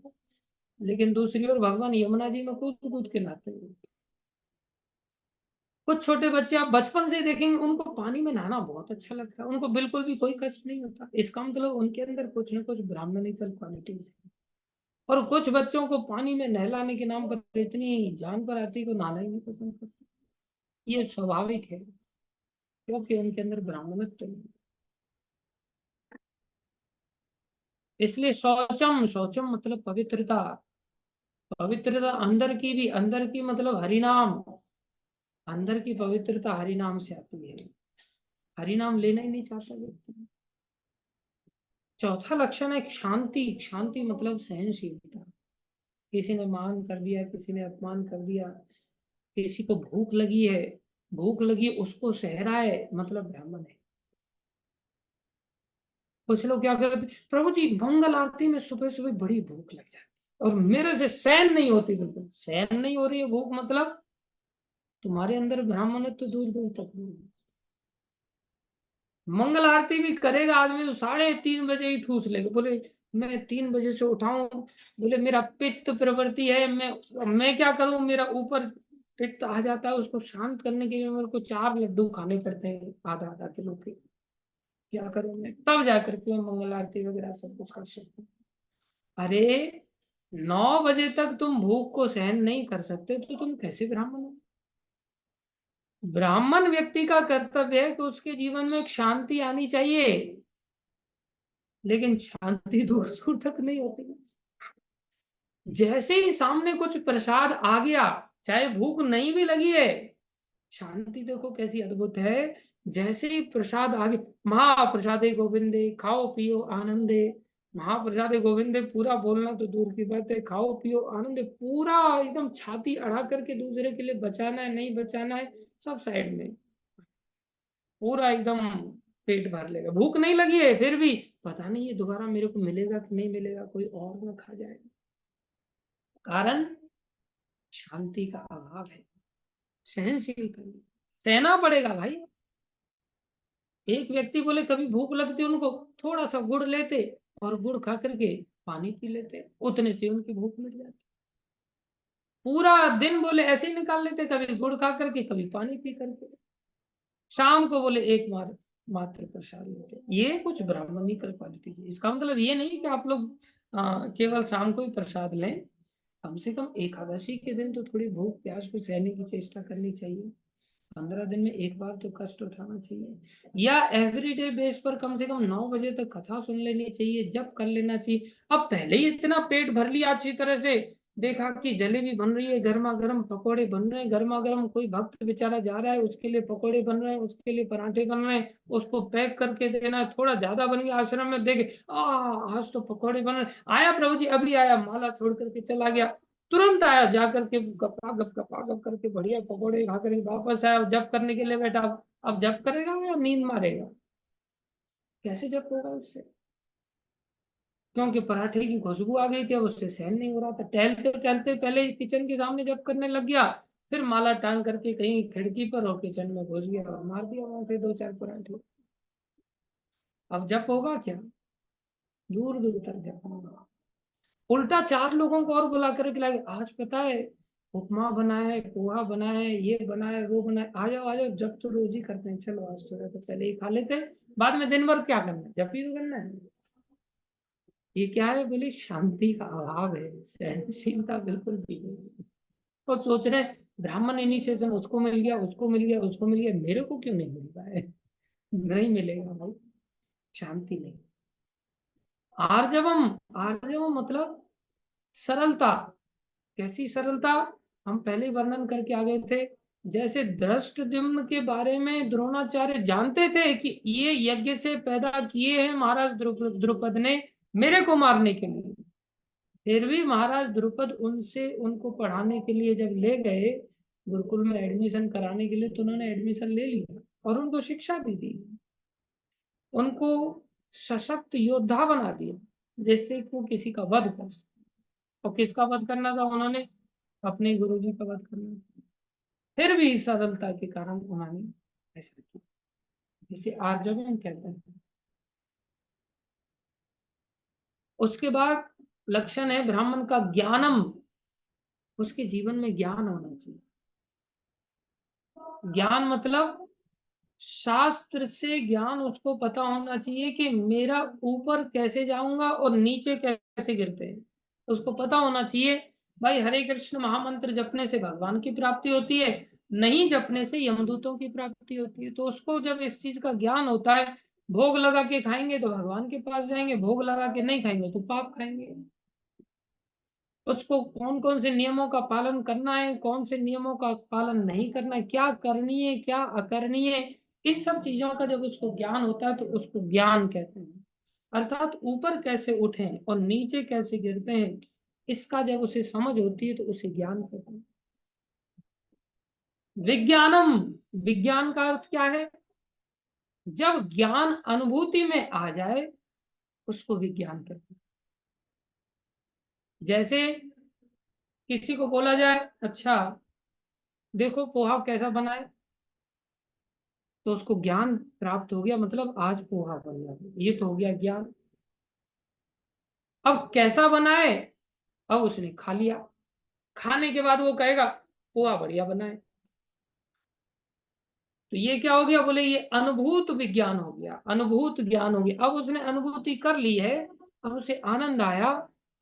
लेकिन दूसरी ओर भगवान यमुना जी में कूद कूद के नहाते हैं। कुछ छोटे बच्चे आप बचपन से देखेंगे, उनको पानी में नहाना बहुत अच्छा लगता है, उनको बिल्कुल भी कोई कष्ट नहीं होता। इसका मतलब उनके अंदर कुछ ना कुछ ब्राह्मणिकल क्वालिटीज है। और कुछ बच्चों को पानी में नहलाने के नाम पर इतनी जान पर आती है कि नहाना ही नहीं पसंद करते। ये स्वाभाविक है, क्योंकि उनके अंदर ब्राह्मणत्व नहीं है। इसलिए शौचम, शौचम मतलब पवित्रता। पवित्रता अंदर की भी, अंदर की मतलब हरिनाम। अंदर की पवित्रता हरिनाम से आती है। हरिनाम लेना ही नहीं चाहता व्यक्ति। चौथा लक्षण है शांति। शांति मतलब सहनशीलता। किसी ने मान कर दिया, किसी ने अपमान कर दिया, किसी को भूख लगी है, भूख लगी उसको सह रहा है, मतलब ब्राह्मण है। कुछ लोग क्या करते, प्रभु जी मंगल आरती में सुबह सुबह बड़ी भूख लग जाती है और मेरे से सहन नहीं होती, बिल्कुल सहन नहीं हो रही है भूख, मतलब तुम्हारे अंदर ब्राह्मण है तो दूर दूर तक नहीं है। मंगल आरती भी करेगा आदमी तो 3:30 बजे ही ठूस लेगा, बोले मैं 3 बजे से उठाऊं, बोले मेरा पित्त प्रवृत्ति है, मैं क्या करूं, मेरा ऊपर पित्त आ जाता है, उसको शांत करने के लिए मेरे को 4 लड्डू खाने पड़ते हैं आधा आधा किलो के। क्या करूं मैं, तब जाकर के मैं मंगल आरती वगैरह सब कुछ कर सकता हूँ। अरे 9 बजे तक तुम भूख को सहन नहीं कर सकते तो तुम कैसे ब्राह्मण हो? ब्राह्मण व्यक्ति का कर्तव्य है कि उसके जीवन में एक शांति आनी चाहिए, लेकिन शांति दूर दूर तक नहीं होती। जैसे ही सामने कुछ प्रसाद आ गया, चाहे भूख नहीं भी लगी है, शांति देखो कैसी अद्भुत है। जैसे ही प्रसाद आ गया, महाप्रसादे गोविंदे, खाओ पियो आनंदे। महाप्रसादे गोविंदे पूरा बोलना तो दूर की बात है, खाओ पियो आनंदे पूरा एकदम छाती अड़ा करके दूसरे के लिए बचाना है नहीं बचाना है, सब साइड में, पूरा एकदम पेट भर लेगा। भूख नहीं लगी है फिर भी पता नहीं ये दोबारा मेरे को मिलेगा कि नहीं मिलेगा, कोई और ना खा जाए। कारण शांति का अभाव है, सहनशीलता नहीं। सहना पड़ेगा भाई। एक व्यक्ति बोले कभी भूख लगती उनको, थोड़ा सा गुड़ लेते और गुड़ खा करके पानी पी लेते, उतने से उनकी भूख मिट जाती। पूरा दिन बोले ऐसे ही निकाल लेते, कभी गुड़ खा करके कभी पानी पी करके। शाम को बोले एक मात्र प्रसाद लेते। ये कुछ ब्राह्मणिकल क्वालिटीज है। इसका मतलब ये नहीं कि आप लोग केवल शाम को ही प्रसाद लें। कम से कम एकादशी के दिन तो थोड़ी भूख प्यास को सहने की चेष्टा करनी चाहिए। 15 दिन में एक बार तो कष्ट उठाना चाहिए, या एवरीडे बेस पर कम से कम 9 बजे तक कथा सुन लेनी चाहिए, जब कर लेना चाहिए। अब पहले ही इतना पेट भर लिया अच्छी तरह से, देखा कि जलेबी बन रही है, गर्मा गर्म पकोड़े बन रहे हैं, गर्मा गर्म, कोई भक्त बेचारा जा रहा है, उसके लिए पकोड़े बन रहे हैं, उसके लिए पराठे बन रहे हैं, उसको पैक करके देना है, थोड़ा ज्यादा बन गया आश्रम में, देखे आज तो पकोड़े बन रहे हैं, आया प्रभु जी अभी आया, माला छोड़ करके चला गया, तुरंत आया, जा करके गपा गप करके बढ़िया पकोड़े खा करके वापस आया, जब करने के लिए बैठा। अब जब करेगा या नींद मारेगा? कैसे जब होगा उससे? क्योंकि पराठे की खुशबू आ गई थी, अब उससे सहन नहीं हो रहा था, टहलते टहलते पहले किचन के सामने जब करने लग गया, फिर माला टांग करके कहीं खिड़की पर और किचन में घुस गया और मार दिया वहां से दो चार पराठे। अब जब होगा क्या? दूर दूर तक जब होगा। उल्टा चार लोगों को और बुला कर खिलाए, आज पता है उपमा बना है, पोहा बना है, ये बना है, वो बना है, आ जाओ, जब तो रोज ही करते हैं, चलो आज तो पहले ही खा लेते हैं, बाद में दिन भर क्या करना है, जब ही तो करना है। ये क्या है? बोले शांति का अभाव है, सहनशीलता बिल्कुल भी नहीं। और सोच रहे ब्राह्मण इनिशिएशन उसको मिल गया, उसको मिल गया, उसको मिल गया, मेरे को क्यों नहीं मिल रहा है? नहीं मिलेगा भाई, शांति नहीं। आर्जवम, आर्जवम मतलब सरलता। कैसी सरलता? हम पहले ही वर्णन करके आ गए थे। जैसे धृष्टद्युम्न के बारे में द्रोणाचार्य जानते थे कि ये यज्ञ से पैदा किए हैं महाराज द्रुपद ने मेरे को मारने के लिए, फिर भी महाराज द्रुपद उनसे उनको पढ़ाने के लिए जब ले गए गुरुकुल में एडमिशन कराने के लिए, तो उन्होंने एडमिशन ले लिया और उनको शिक्षा भी दी, उनको सशक्त योद्धा बना दिया, जिससे कि वो किसी का वध कर सके। और किसका वध करना था उन्होंने? अपने गुरुजी का वध करना था। फिर भी सरलता के कारण उन्होंने ऐसा किया, जिसे आर्जवन कहते हैं। उसके बाद लक्षण है ब्राह्मण का ज्ञानम, उसके जीवन में ज्ञान होना चाहिए। ज्ञान मतलब शास्त्र से ज्ञान, उसको पता होना चाहिए कि मेरा ऊपर कैसे जाऊंगा और नीचे कैसे गिरते हैं, उसको पता होना चाहिए। भाई हरे कृष्ण महामंत्र जपने से भगवान की प्राप्ति होती है, नहीं जपने से यमदूतों की प्राप्ति होती है। तो उसको जब इस चीज का ज्ञान होता है, भोग लगा के खाएंगे तो भगवान के पास जाएंगे, भोग लगा के नहीं खाएंगे तो पाप खाएंगे। उसको कौन कौन से नियमों का पालन करना है, कौन से नियमों का पालन नहीं करना है, क्या करनी है क्या अकरनी है, इन सब चीजों का जब उसको ज्ञान होता है तो उसको ज्ञान कहते हैं। अर्थात ऊपर कैसे उठें और नीचे कैसे गिरते हैं, इसका जब उसे समझ होती है तो उसे ज्ञान कहते हैं। विज्ञानम, विज्ञान का अर्थ क्या है? जब ज्ञान अनुभूति में आ जाए उसको विज्ञान कहते हैं। जैसे किसी को बोला जाए अच्छा देखो पोहा कैसा बनाए, तो उसको ज्ञान प्राप्त हो गया, मतलब आज पोहा बन गया, ये तो हो गया ज्ञान। अब कैसा बनाए? अब उसने खा लिया, खाने के बाद वो कहेगा पोहा बढ़िया बनाए, तो ये क्या हो गया? बोले ये अनुभूत विज्ञान हो गया, अनुभूत ज्ञान हो गया। अब उसने अनुभूति कर ली है, अब उसे आनंद आया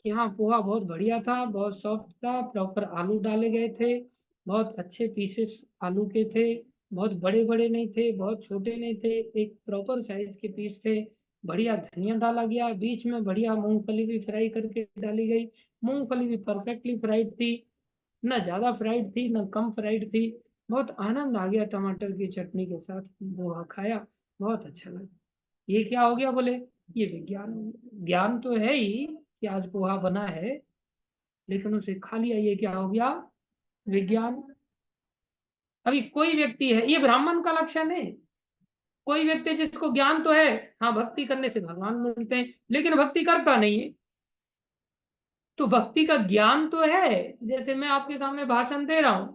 कि हाँ पोहा बहुत बढ़िया था, बहुत सॉफ्ट था, प्रॉपर आलू डाले गए थे, बहुत अच्छे पीसेस आलू के थे, बहुत बड़े बड़े नहीं थे, बहुत छोटे नहीं थे, एक प्रॉपर साइज के पीस थे, बढ़िया धनिया डाला गया, बीच में बढ़िया मूंगफली भी फ्राई करके डाली गई, मूंगफली भी परफेक्टली फ्राइड थी, ना ज्यादा फ्राइड थी ना कम फ्राइड थी। बहुत आनंद आ गया टमाटर की चटनी के साथ, पोहा खाया, बहुत अच्छा लगा। ये क्या हो गया? बोले ये विज्ञान हो गया। ज्ञान तो है ही कि आज पोहा बना है, लेकिन उसे खा लिया, ये क्या हो गया? विज्ञान। अभी कोई व्यक्ति है, ये ब्राह्मण का लक्षण है, कोई व्यक्ति जिसको ज्ञान तो है, हाँ भक्ति करने से भगवान मिलते हैं, लेकिन भक्ति करता नहीं है। तो भक्ति का ज्ञान तो है, जैसे मैं आपके सामने भाषण दे रहा हूं,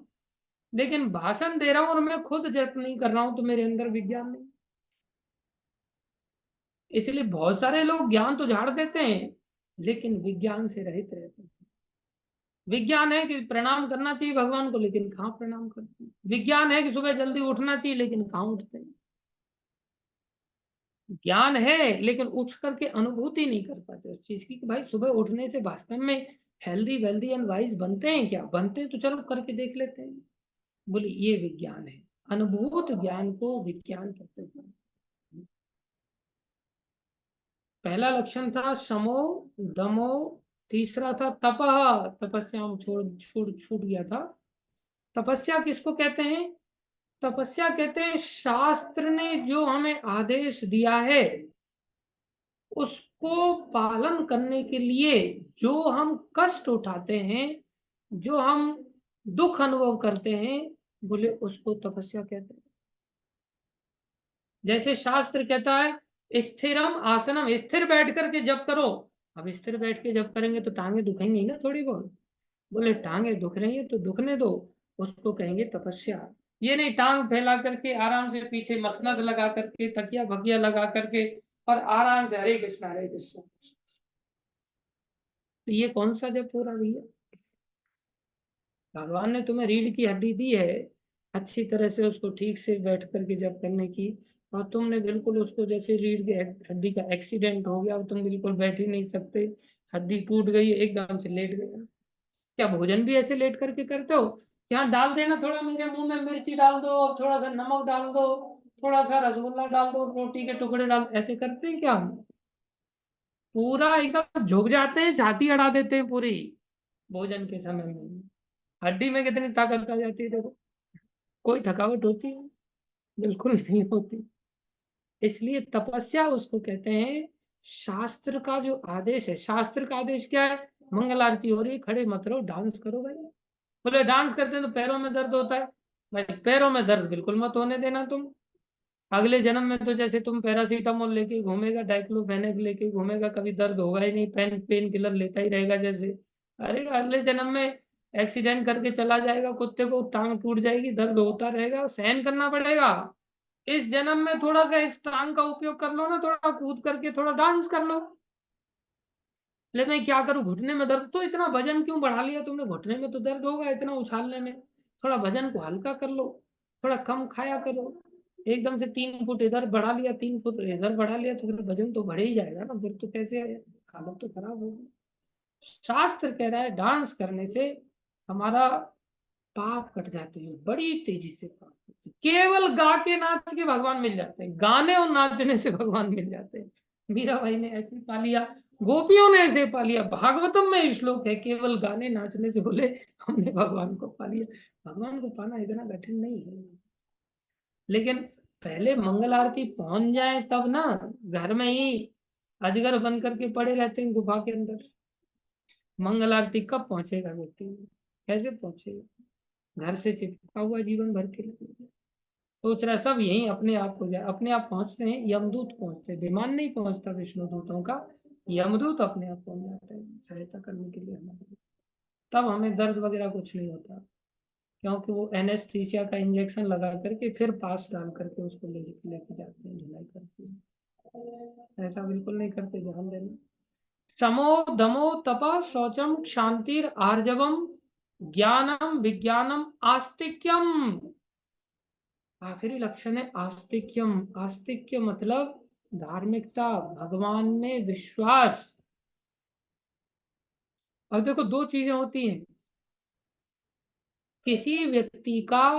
लेकिन भाषण दे रहा हूं और मैं खुद जप नहीं कर रहा हूं, तो मेरे अंदर विज्ञान नहीं। इसलिए बहुत सारे लोग ज्ञान तो झाड़ देते हैं, लेकिन विज्ञान से रहित रहते हैं। विज्ञान है कि प्रणाम करना चाहिए भगवान को, लेकिन कहाँ प्रणाम करते हैं। विज्ञान है कि सुबह जल्दी उठना चाहिए, लेकिन कहाँ उठते हैं। ज्ञान है लेकिन उठ करके अनुभूति नहीं कर पाते उस चीज की, कि भाई सुबह उठने से वास्तव में हेल्दी वेल्दी एंड वाइज बनते हैं क्या? बनते हैं तो चलो करके देख लेते हैं। बोले ये विज्ञान है, अनुभूत ज्ञान को विज्ञान कहते हैं। पहला लक्षण था शमो, दमो, तीसरा था तपः, तपस्या में छोड़ छूट छूट गया था। तपस्या किसको कहते हैं? तपस्या कहते हैं शास्त्र ने जो हमें आदेश दिया है उसको पालन करने के लिए जो हम कष्ट उठाते हैं, जो हम दुख अनुभव करते हैं, बोले उसको तपस्या कहते हैं। जैसे शास्त्र कहता है स्थिरम आसनम, स्थिर बैठ करके जप करो। अब स्थिर बैठ के जप करेंगे तो टांगे दुखेंगी ना थोड़ी बहुत। बोले टांगे दुख रही है तो दुखने दो, उसको कहेंगे तपस्या। ये नहीं टांग फैला करके आराम से पीछे मसनद लगा करके तकिया भगिया लगा करके और आराम से हरे कृष्णा हरे कृष्णा। तो ये कौन सा जप हो रहा भैया? भगवान ने तुम्हें रीढ़ की हड्डी दी है, अच्छी तरह से उसको ठीक से बैठ करके जप करने की, और तुमने बिल्कुल उसको जैसे रीढ़ की हड्डी का एक्सीडेंट हो गया और तुम बिल्कुल बैठ ही नहीं सकते, हड्डी टूट गई एकदम से लेट गए। क्या भोजन भी ऐसे लेट करके करते हो? यहाँ डाल देना थोड़ा मेरे मुंह में मिर्ची डाल दो और थोड़ा सा नमक डाल दो, थोड़ा सा रसगुल्ला डाल दो, रोटी के टुकड़े डाल, ऐसे करते हैं क्या हम? पूरा एकदम झुक जाते हैं, छाती अड़ा देते हैं पूरी भोजन के समय में। हड्डी में कितनी ताकत आ जाती है देखो। कोई थकावट होती है? बिल्कुल नहीं होती। इसलिए तपस्या उसको कहते हैं। शास्त्र का जो आदेश है, शास्त्र का आदेश क्या है? मंगल आरती हो रही है, खड़े मत रहो, डांस करो भाई। बोले डांस करते हैं तो पैरों में दर्द होता है। भाई पैरों में दर्द बिल्कुल मत होने देना तुम। अगले जन्म में तो जैसे तुम पैरासीटामोल लेके घूमेगा, डाइक्लोफेनेक लेके घूमेगा, कभी दर्द होगा ही नहीं, पेन किलर लेता ही रहेगा जैसे। अरे अगले जन्म में एक्सीडेंट करके चला जाएगा, कुत्ते को टांग टूट जाएगी, दर्द होता रहेगा, सहन करना पड़ेगा। इस जन्म में थोड़ा सा इस टांग का उपयोग कर लो ना, थोड़ा कूद करके थोड़ा डांस कर लो। ले मैं क्या करूं, घुटने में दर्द, तो इतना वजन क्यों बढ़ा लिया तुमने? घुटने में तो दर्द होगा इतना उछालने में। थोड़ा वजन को हल्का कर लो, थोड़ा कम खाया करो। एकदम से 3 फुट इधर बढ़ा लिया, 3 फुट इधर बढ़ा लिया तो फिर वजन तो बढ़ ही जाएगा ना, फिर तो कैसे आया? हालत तो खराब होगी। शास्त्र कह रहा है डांस करने से हमारा पाप कट जाते हैं, बड़ी तेजी से पाप कटते हैं। केवल गा के नाच के भगवान मिल जाते हैं, गाने और नाचने से भगवान मिल जाते हैं। मीरा भाई ने ऐसे पा लिया, गोपियों ने ऐसे पा लिया, भागवतम में श्लोक है केवल गाने नाचने से बोले हमने भगवान को पा लिया। भगवान को पाना इतना कठिन नहीं है। लेकिन पहले मंगल आरती पहुंच जाए तब ना। घर में ही अजगर बन करके पड़े रहते हैं गुफा के अंदर। मंगल आरती कब पहुंचेगा व्यक्ति? कैसे पहुंचेगा? घर से चिपका हुआ जीवन भर के लिए सोच रहा है सब यही अपने आप हो जाए। अपने आप पहुंचते हैं, यमदूत पहुंचते हैं, विमान नहीं पहुंचता विष्णु दूतों का, यमदूत अपने आप पहुंच जाते हैं सहायता करने के लिए हमारी। तब हमें दर्द वगैरह कुछ नहीं होता, क्योंकि वो एनेस्थीसिया का इंजेक्शन लगा करके फिर पास डाल करके उसको लेके जाते हैं, ढिलाई करते हैं। ऐसा बिल्कुल नहीं करते, ध्यान देना। शमो दमो तप शौचम क्षांतिर आर्जवम ज्ञानम विज्ञानम आस्तिक्यम। आखिरी लक्षण है आस्तिक्यम। आस्तिक्य मतलब धार्मिकता, भगवान में विश्वास। अब देखो दो चीजें होती हैं। किसी व्यक्ति का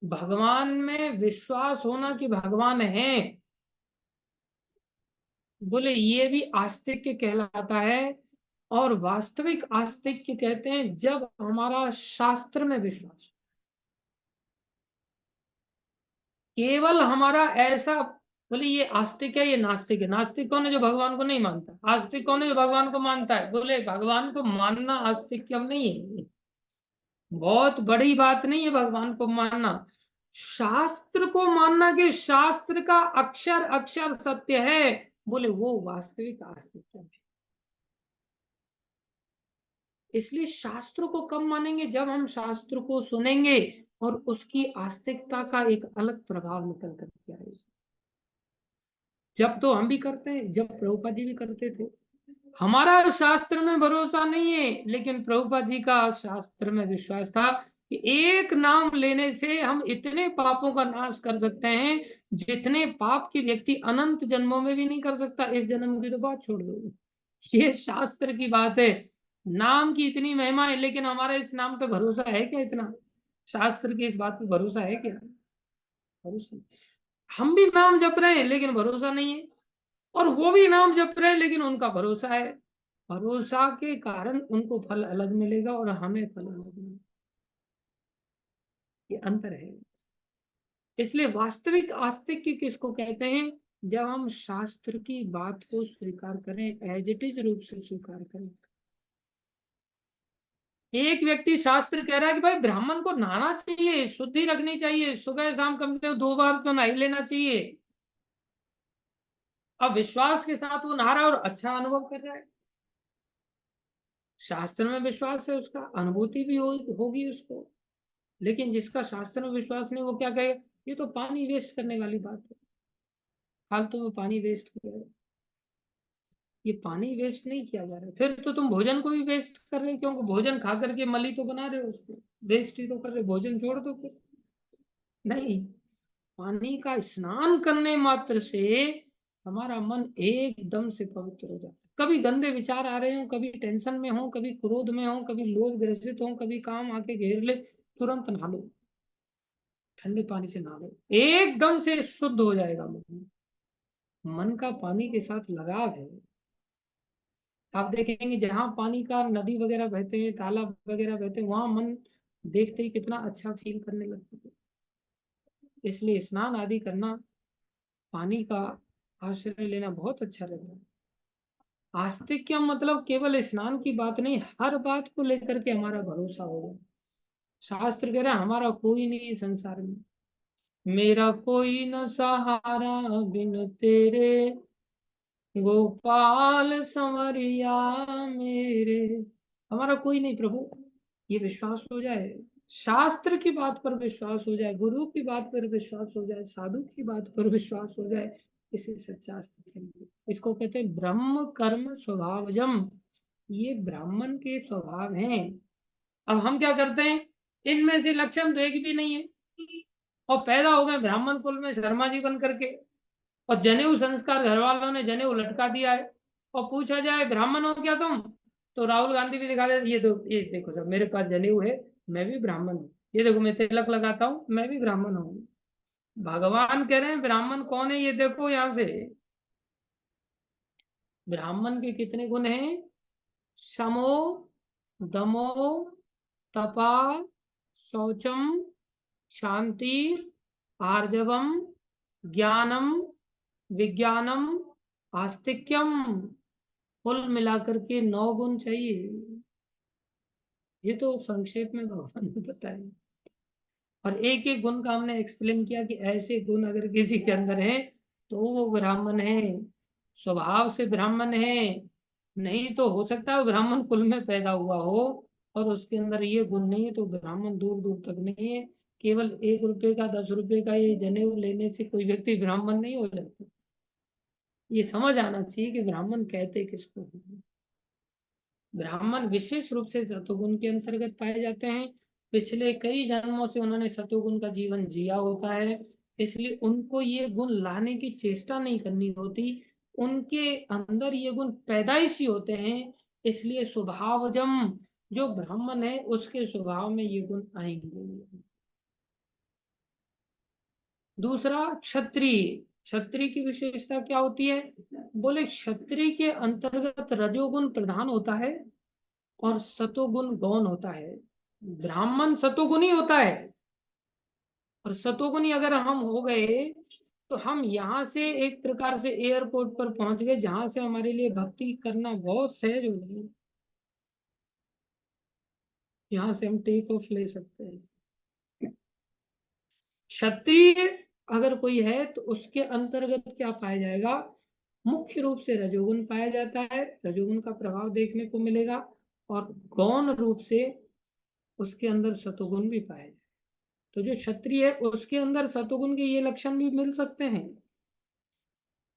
भगवान में विश्वास होना कि भगवान है, बोले ये भी आस्तिक्य कहलाता है। और वास्तविक आस्तिक्य कहते हैं जब हमारा शास्त्र में विश्वास, केवल हमारा ऐसा। बोले ये आस्तिक है ये नास्तिक है। नास्तिक कौन है? जो भगवान को नहीं मानता। आस्तिक कौन है? जो भगवान को मानता है। बोले भगवान को मानना आस्तिक क्यों नहीं है? बहुत बड़ी बात नहीं है भगवान को मानना। शास्त्र को मानना कि शास्त्र का अक्षर अक्षर सत्य है, बोले वो वास्तविक आस्तिक है। इसलिए शास्त्र को कब मानेंगे? जब हम शास्त्र को सुनेंगे और उसकी आस्तिकता का एक अलग प्रभाव निकल करके आएगा। जब तो हम भी करते हैं, जब प्रभुपा जी भी करते थे। हमारा शास्त्र में भरोसा नहीं है, लेकिन प्रभुपा जी का शास्त्र में विश्वास था कि एक नाम लेने से हम इतने पापों का नाश कर सकते हैं जितने पाप की व्यक्ति अनंत जन्मों में भी नहीं कर सकता। इस जन्म की तो बात छोड़ दो, ये शास्त्र की बात है। नाम की इतनी महिमा है, लेकिन हमारा इस नाम पे भरोसा है क्या? इतना शास्त्र की इस बात पे भरोसा है क्या? भरोसा नहीं। हम भी नाम जप रहे हैं लेकिन भरोसा नहीं है, और वो भी नाम जप रहे हैं लेकिन उनका भरोसा है। भरोसा के कारण उनको फल अलग मिलेगा और हमें फल अलग मिलेगा। ये अंतर है। इसलिए वास्तविक आस्तिक किसको कहते हैं? जब हम शास्त्र की बात को स्वीकार करें, एज इट इज रूप से स्वीकार करें। एक व्यक्ति शास्त्र कह रहा है कि भाई ब्राह्मण को नहाना चाहिए, शुद्धि रखनी चाहिए, सुबह शाम कम से कम 2 बार तो नहा लेना चाहिए। अब विश्वास के साथ वो नहा रहा है और अच्छा अनुभव कर रहा है, शास्त्र में विश्वास है, उसका अनुभूति भी होगी उसको। लेकिन जिसका शास्त्र में विश्वास नहीं, वो क्या कहेगा? ये तो पानी वेस्ट करने वाली बात है, फालतू में पानी वेस्ट किया। ये पानी वेस्ट नहीं किया जा रहा, फिर तो तुम भोजन को भी वेस्ट कर रहे हो, क्योंकि भोजन खा करके मली तो बना रहे हो, उसको वेस्ट ही तो कर रहे हो, भोजन छोड़ दो फिर। नहीं, पानी का स्नान करने मात्र से हमारा मन एकदम से पवित्र हो जाता है। कभी गंदे विचार आ रहे हो, कभी टेंशन में हो, कभी क्रोध में हो, कभी लोभ ग्रसित हो, कभी काम आके घेर ले, तुरंत नहा लो, ठंडे पानी से नहा लो, एकदम से शुद्ध हो जाएगा मन। मन का पानी के साथ लगाव है। आप देखेंगे जहां पानी का नदी वगैरह बहते हैं, तालाब वगैरह बहते हैं, वहां मन देखते ही कितना अच्छा फील करने लगता है। इसलिए स्नान आदि करना, पानी का आश्रय लेना बहुत अच्छा लगता है। आस्तिक क्या मतलब केवल स्नान की बात नहीं, हर बात को लेकर के हमारा भरोसा होगा। शास्त्र कह रहा है हमारा कोई नहीं संसार में, मेरा कोई न सहारा बिन तेरे, गोपाल संवरिया मेरे। हमारा कोई नहीं प्रभु, ये विश्वास हो जाए, शास्त्र की बात पर विश्वास हो जाए, गुरु की बात पर विश्वास हो जाए, साधु की बात पर विश्वास हो जाए, इसे सच्चा आस्तिक कहते हैं। इसको कहते हैं ब्रह्म कर्म स्वभावजम। ये ब्राह्मण के स्वभाव हैं। अब हम क्या करते हैं? इनमें से लक्षण तो एक भी नहीं है, और पैदा हो गए ब्राह्मण कुल में शर्मा जी बन करके, और जनेऊ संस्कार घर वालों ने जनेऊ लटका दिया है। और पूछा जाए ब्राह्मण हो क्या तुम, तो राहुल गांधी भी दिखा दे, ये देखो सब मेरे पास जनेऊ है, मैं भी ब्राह्मण हूँ, ये देखो मैं तिलक लगाता हूँ, मैं भी ब्राह्मण हूँ। भगवान कह रहे हैं ब्राह्मण कौन है, ये देखो यहां से। ब्राह्मण के कितने गुण हैं? समो, दमो, तपा, शौचम, शांति, आर्जवम, ज्ञानम, विज्ञानम, आस्तिक्यम। कुल मिलाकर के 9 गुण चाहिए। ये तो संक्षेप में भगवान ने बताया, और एक एक गुण का हमने एक्सप्लेन किया कि ऐसे गुण अगर किसी के अंदर है तो वो ब्राह्मण है, स्वभाव से ब्राह्मण है। नहीं तो हो सकता है वो ब्राह्मण कुल में पैदा हुआ हो और उसके अंदर ये गुण नहीं है, तो ब्राह्मण दूर दूर तक नहीं है। केवल 1 रुपए का 10 रुपए का ये जनेऊ लेने से कोई व्यक्ति ब्राह्मण नहीं हो जाता। ये समझ आना चाहिए कि ब्राह्मण कहते किसको हैं। ब्राह्मण विशेष रूप से सतोगुण के अंतर्गत पाए जाते हैं। पिछले कई जन्मों से उन्होंने सतोगुण का जीवन जिया होता है, इसलिए उनको ये गुण लाने की चेष्टा नहीं करनी होती, उनके अंदर ये गुण पैदाइशी होते हैं। इसलिए स्वभावजम, जो ब्राह्मण है उसके स्वभाव में ये गुण आएंगे। दूसरा क्षत्रिय। क्षत्रिय की विशेषता क्या होती है? बोले क्षत्रिय के अंतर्गत रजोगुण प्रधान होता है और सतोगुण गौण होता है। ब्राह्मण सतोगुणी होता है, और सतोगुणी अगर हम हो गए तो हम यहाँ से एक प्रकार से एयरपोर्ट पर पहुंच गए, जहां से हमारे लिए भक्ति करना बहुत सहज हो गई। यहाँ से हम टेक ऑफ ले सकते हैं। क्षत्रिय अगर कोई है तो उसके अंतर्गत क्या पाया जाएगा? मुख्य रूप से रजोगुण पाया जाता है, रजोगुण का प्रभाव देखने को मिलेगा, और गौण रूप से उसके अंदर सतोगुण भी पाया जाए। तो जो क्षत्रिय है उसके अंदर सतोगुण के ये लक्षण भी मिल सकते हैं।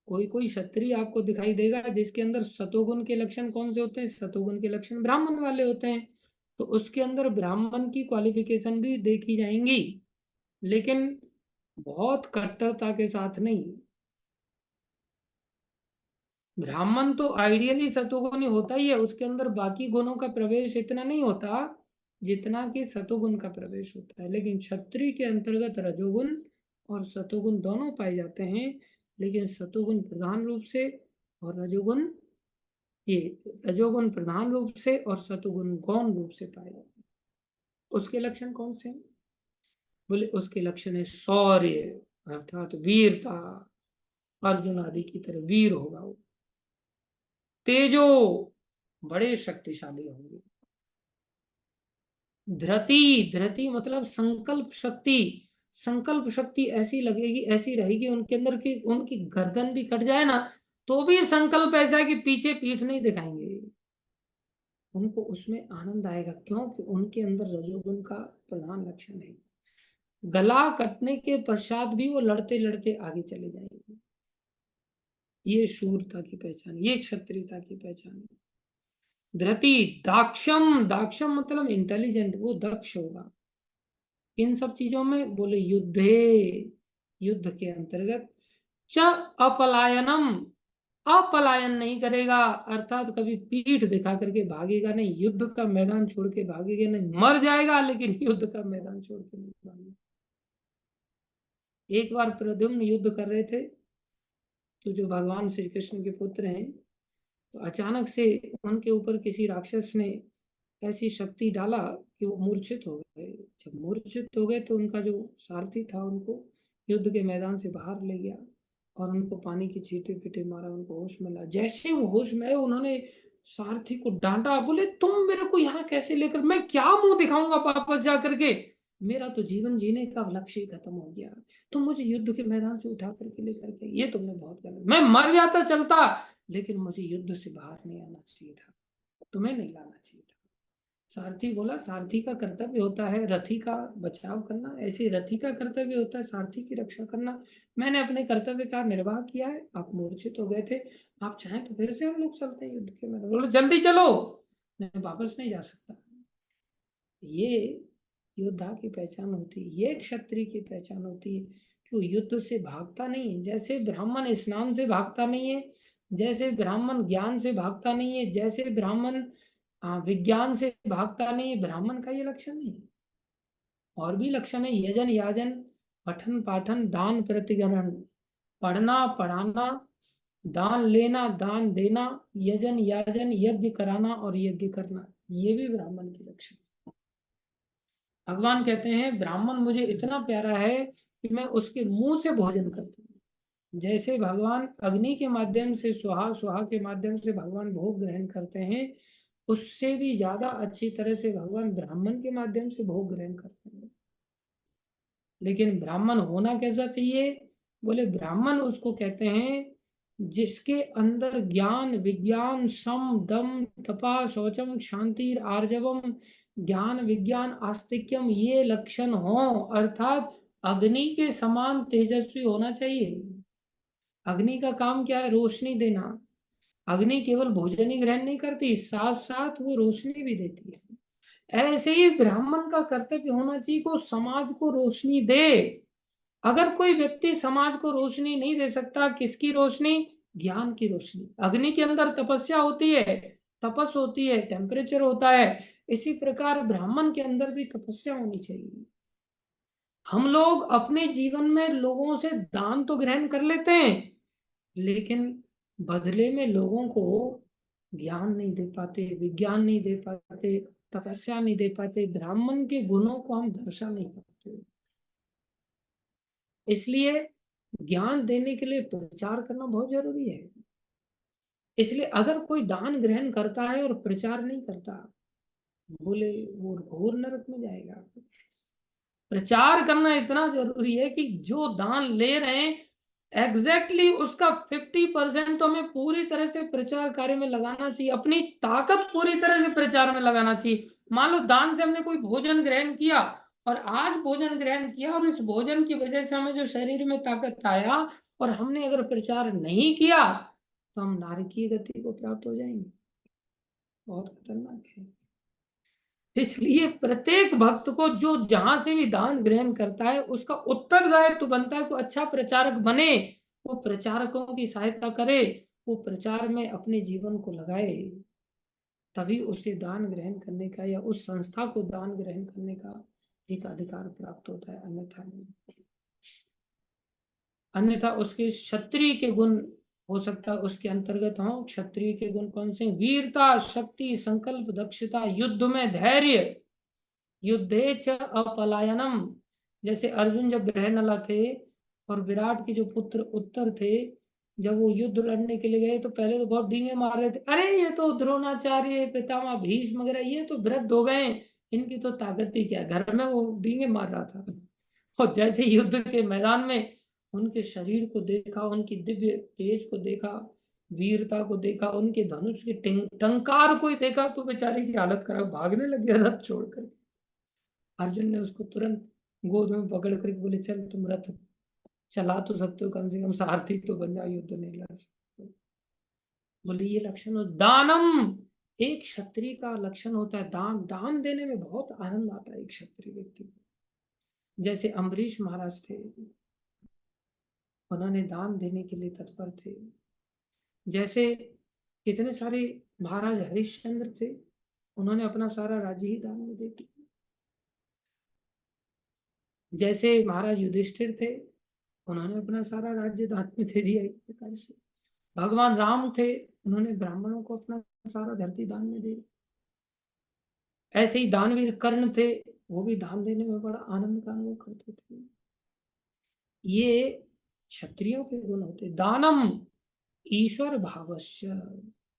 कोई कोई क्षत्रिय आपको दिखाई देगा जिसके अंदर सतोगुण के लक्षण कौन से होते हैं? सतोगुण के लक्षण ब्राह्मण वाले होते हैं, तो उसके अंदर ब्राह्मण की क्वालिफिकेशन भी देखी जाएंगी, लेकिन बहुत कट्टरता के साथ नहीं। ब्राह्मण तो आइडियली सतोगुणी होता ही है, उसके अंदर बाकी गुणों का प्रवेश इतना नहीं होता जितना कि सतोगुण का प्रवेश होता है। लेकिन क्षत्रिय के अंतर्गत रजोगुण और सतोगुण दोनों पाए जाते हैं, लेकिन सतोगुण प्रधान रूप से और रजोगुण ये रजोगुण प्रधान रूप से और सतोगुण गौण रूप से पाए जाते हैं। उसके लक्षण कौन से हैं? बोले उसके लक्षण है शौर्य, अर्थात वीरता, अर्जुन आदि की तरह वीर होगा वो। तेजो, बड़े शक्तिशाली होंगे। धृति, धृति मतलब संकल्प शक्ति। संकल्प शक्ति ऐसी लगेगी, ऐसी रहेगी उनके अंदर कि उनकी गर्दन भी कट जाए ना तो भी संकल्प ऐसा है कि पीछे पीठ नहीं दिखाएंगे। उनको उसमें आनंद आएगा, क्योंकि उनके अंदर रजोगुण का प्रधान लक्षण है। गला कटने के पश्चात भी वो लड़ते लड़ते आगे चले जाएंगे। ये शूरता की पहचान, ये क्षत्रियता की पहचान है। धृति, दाक्षम, दाक्षम मतलब इंटेलिजेंट, वो दक्ष होगा इन सब चीजों में। बोले युद्धे, युद्ध के अंतर्गत। च अपलायनम, अपलायन नहीं करेगा, अर्थात कभी पीठ दिखा करके भागेगा नहीं, युद्ध का मैदान छोड़ के भागेगा नहीं, मर जाएगा लेकिन युद्ध का मैदान छोड़ के नहीं भागेगा। एक बार प्रद्युम्न युद्ध कर रहे थे, तो जो भगवान श्री कृष्ण के पुत्र हैं, तो अचानक से उनके ऊपर किसी राक्षस ने ऐसी शक्ति डाला कि वो मूर्छित हो गए। जब मूर्छित हो गए तो उनका जो सारथी था उनको युद्ध के मैदान से बाहर ले गया और उनको पानी की छींटे पीटे मारा, उनको होश में ला। जैसे ही वो होश में आए उन्होंने सारथी को डांटा, बोले तुम मेरे को यहाँ कैसे लेकर, मैं क्या मुंह दिखाऊंगा वापस जा करके, मेरा तो जीवन जीने का लक्ष्य ही खत्म हो गया, तुम मुझे युद्ध के मैदान से उठा करके लेकर के, ये तुमने बहुत गलत, मैं मर जाता चलता लेकिन मुझे युद्ध से बाहर नहीं आना चाहिए था, तुम्हें नहीं लाना चाहिए था। सारथी बोला सारथी का कर्तव्य होता है रथी का बचाव करना, ऐसे रथी का कर्तव्य होता है सारथी की रक्षा करना। मैंने अपने कर्तव्य का निर्वाह किया है, आप मूर्छित हो गए थे, आप चाहें तो फिर से हम लोग चलते हैं युद्ध के मैदान। बोलो जल्दी चलो, मैं वापस नहीं जा सकता। ये योद्धा की पहचान होती है, ये क्षत्रिय की पहचान होती है कि वो युद्ध से भागता नहीं है। जैसे ब्राह्मण स्नान से भागता नहीं है, जैसे ब्राह्मण ज्ञान से भागता नहीं है, जैसे ब्राह्मण विज्ञान से भागता नहीं है, ब्राह्मण का ये लक्षण नहीं है। और भी लक्षण है, यजन याजन, पठन पाठन, दान प्रतिग्रहण, पढ़ना पढ़ाना, दान लेना दान देना, यजन याजन, यज्ञ कराना और यज्ञ करना, ये भी ब्राह्मण के लक्षण है। भगवान कहते हैं ब्राह्मण मुझे इतना प्यारा है कि मैं उसके मुंह से भोजन करता हूँ। जैसे भगवान अग्नि के माध्यम से सुहा, सुहा के माध्यम से भगवान भोग ग्रहण करते हैं, उससे भी ज्यादा अच्छी तरह से भगवान ब्राह्मण के माध्यम से भोग ग्रहण करते हैं। लेकिन ब्राह्मण होना कैसा चाहिए? बोले ब्राह्मण उसको कहते हैं जिसके अंदर ज्ञान विज्ञान सम दम तपा शौचम शांति आर्जवम, ज्ञान विज्ञान आस्तिक्यम, ये लक्षण हो, अर्थात अग्नि के समान तेजस्वी होना चाहिए। अग्नि का काम क्या है? रोशनी देना। अग्नि केवल भोजन ही ग्रहण नहीं करती, साथ साथ वो रोशनी भी देती है। ऐसे ही ब्राह्मण का कर्तव्य होना चाहिए कि वो समाज को रोशनी दे। अगर कोई व्यक्ति समाज को रोशनी नहीं दे सकता, किसकी रोशनी? ज्ञान की रोशनी। अग्नि के अंदर तपस्या होती है, तपस होती है, टेम्परेचर होता है, इसी प्रकार ब्राह्मण के अंदर भी तपस्या होनी चाहिए। हम लोग अपने जीवन में लोगों से दान तो ग्रहण कर लेते हैं, लेकिन बदले में लोगों को ज्ञान नहीं दे पाते, विज्ञान नहीं दे पाते, तपस्या नहीं दे पाते, ब्राह्मण के गुणों को हम दर्शा नहीं पाते। इसलिए ज्ञान देने के लिए प्रचार करना बहुत जरूरी है। इसलिए अगर कोई दान ग्रहण करता है और प्रचार नहीं करता, बोले वो घोर नरक में जाएगा। प्रचार करना इतना जरूरी है कि जो दान ले रहे हैं उसका 50% तो हमें पूरी तरह से प्रचार कार्य में लगाना चाहिए, अपनी ताकत पूरी तरह से प्रचार में लगाना चाहिए। मान लो दान से हमने कोई भोजन ग्रहण किया और आज भोजन ग्रहण किया और इस भोजन की वजह से हमें जो शरीर में ताकत आया, और हमने अगर प्रचार नहीं किया तो हम नारकीय गति को प्राप्त हो जाएंगे। बहुत खतरनाक है। इसलिए प्रत्येक भक्त को जो जहां से भी दान ग्रहण करता है उसका उत्तरदायित्व बनता है कि अच्छा प्रचारक बने, वो प्रचारकों की सहायता करे, वो प्रचार में अपने जीवन को लगाए, तभी उसे दान ग्रहण करने का या उस संस्था को दान ग्रहण करने का एक अधिकार प्राप्त होता है, अन्यथा नहीं। अन्यथा उसके क्षत्रिय के गुण हो सकता है उसके अंतर्गत हो। क्षत्रिय के गुण कौन से? वीरता, शक्ति, संकल्प, दक्षता, युद्ध में धैर्य, युद्धे च अपलायनम। जैसे अर्जुन जब ग्रहनला थे और विराट के जो पुत्र उत्तर थे, जब वो युद्ध लड़ने के लिए गए तो पहले तो बहुत डींगे मार रहे थे, अरे ये तो द्रोणाचार्य, पितामह भीष्म वगैरह ये तो वृद्ध हो गए, इनकी तो ताकत ही क्या। घर में वो डींगे मार रहा था। और जैसे युद्ध के मैदान में उनके शरीर को देखा, उनकी दिव्य तेज को देखा, वीरता को देखा, उनके धनुष के टंकार को ही देखा, तो बेचारे की हालत खराब, भागने लग गया रथ छोड़कर। अर्जुन ने उसको तुरंत गोद में पकड़ कर बोले, चल तुम रथ चला तो सकते हो, कम से कम सारथी तो बन जाओ, युद्ध नहीं लड़ सकते। बोले ये लक्षण हो दानम, एक क्षत्रिय का लक्षण होता है दान। दान देने में बहुत आनंद आता है एक क्षत्रिय व्यक्ति को। जैसे अम्बरीश महाराज थे, उन्होंने दान देने के लिए तत्पर थे। जैसे कितने सारे महाराज हरिश्चंद्र थे, उन्होंने अपना सारा राज्य ही दान में दे दिया। जैसे महाराज युधिष्ठिर थे, उन्होंने अपना सारा राज्य दान में दे दिया। एक प्रकार से भगवान राम थे, उन्होंने ब्राह्मणों को अपना सारा धरती दान में दे दिया। ऐसे ही दानवीर कर्ण थे, वो भी दान देने में बड़ा आनंद का अनुभव करते थे। ये क्षत्रियों के गुण होते। दानम ईश्वर भावस्य,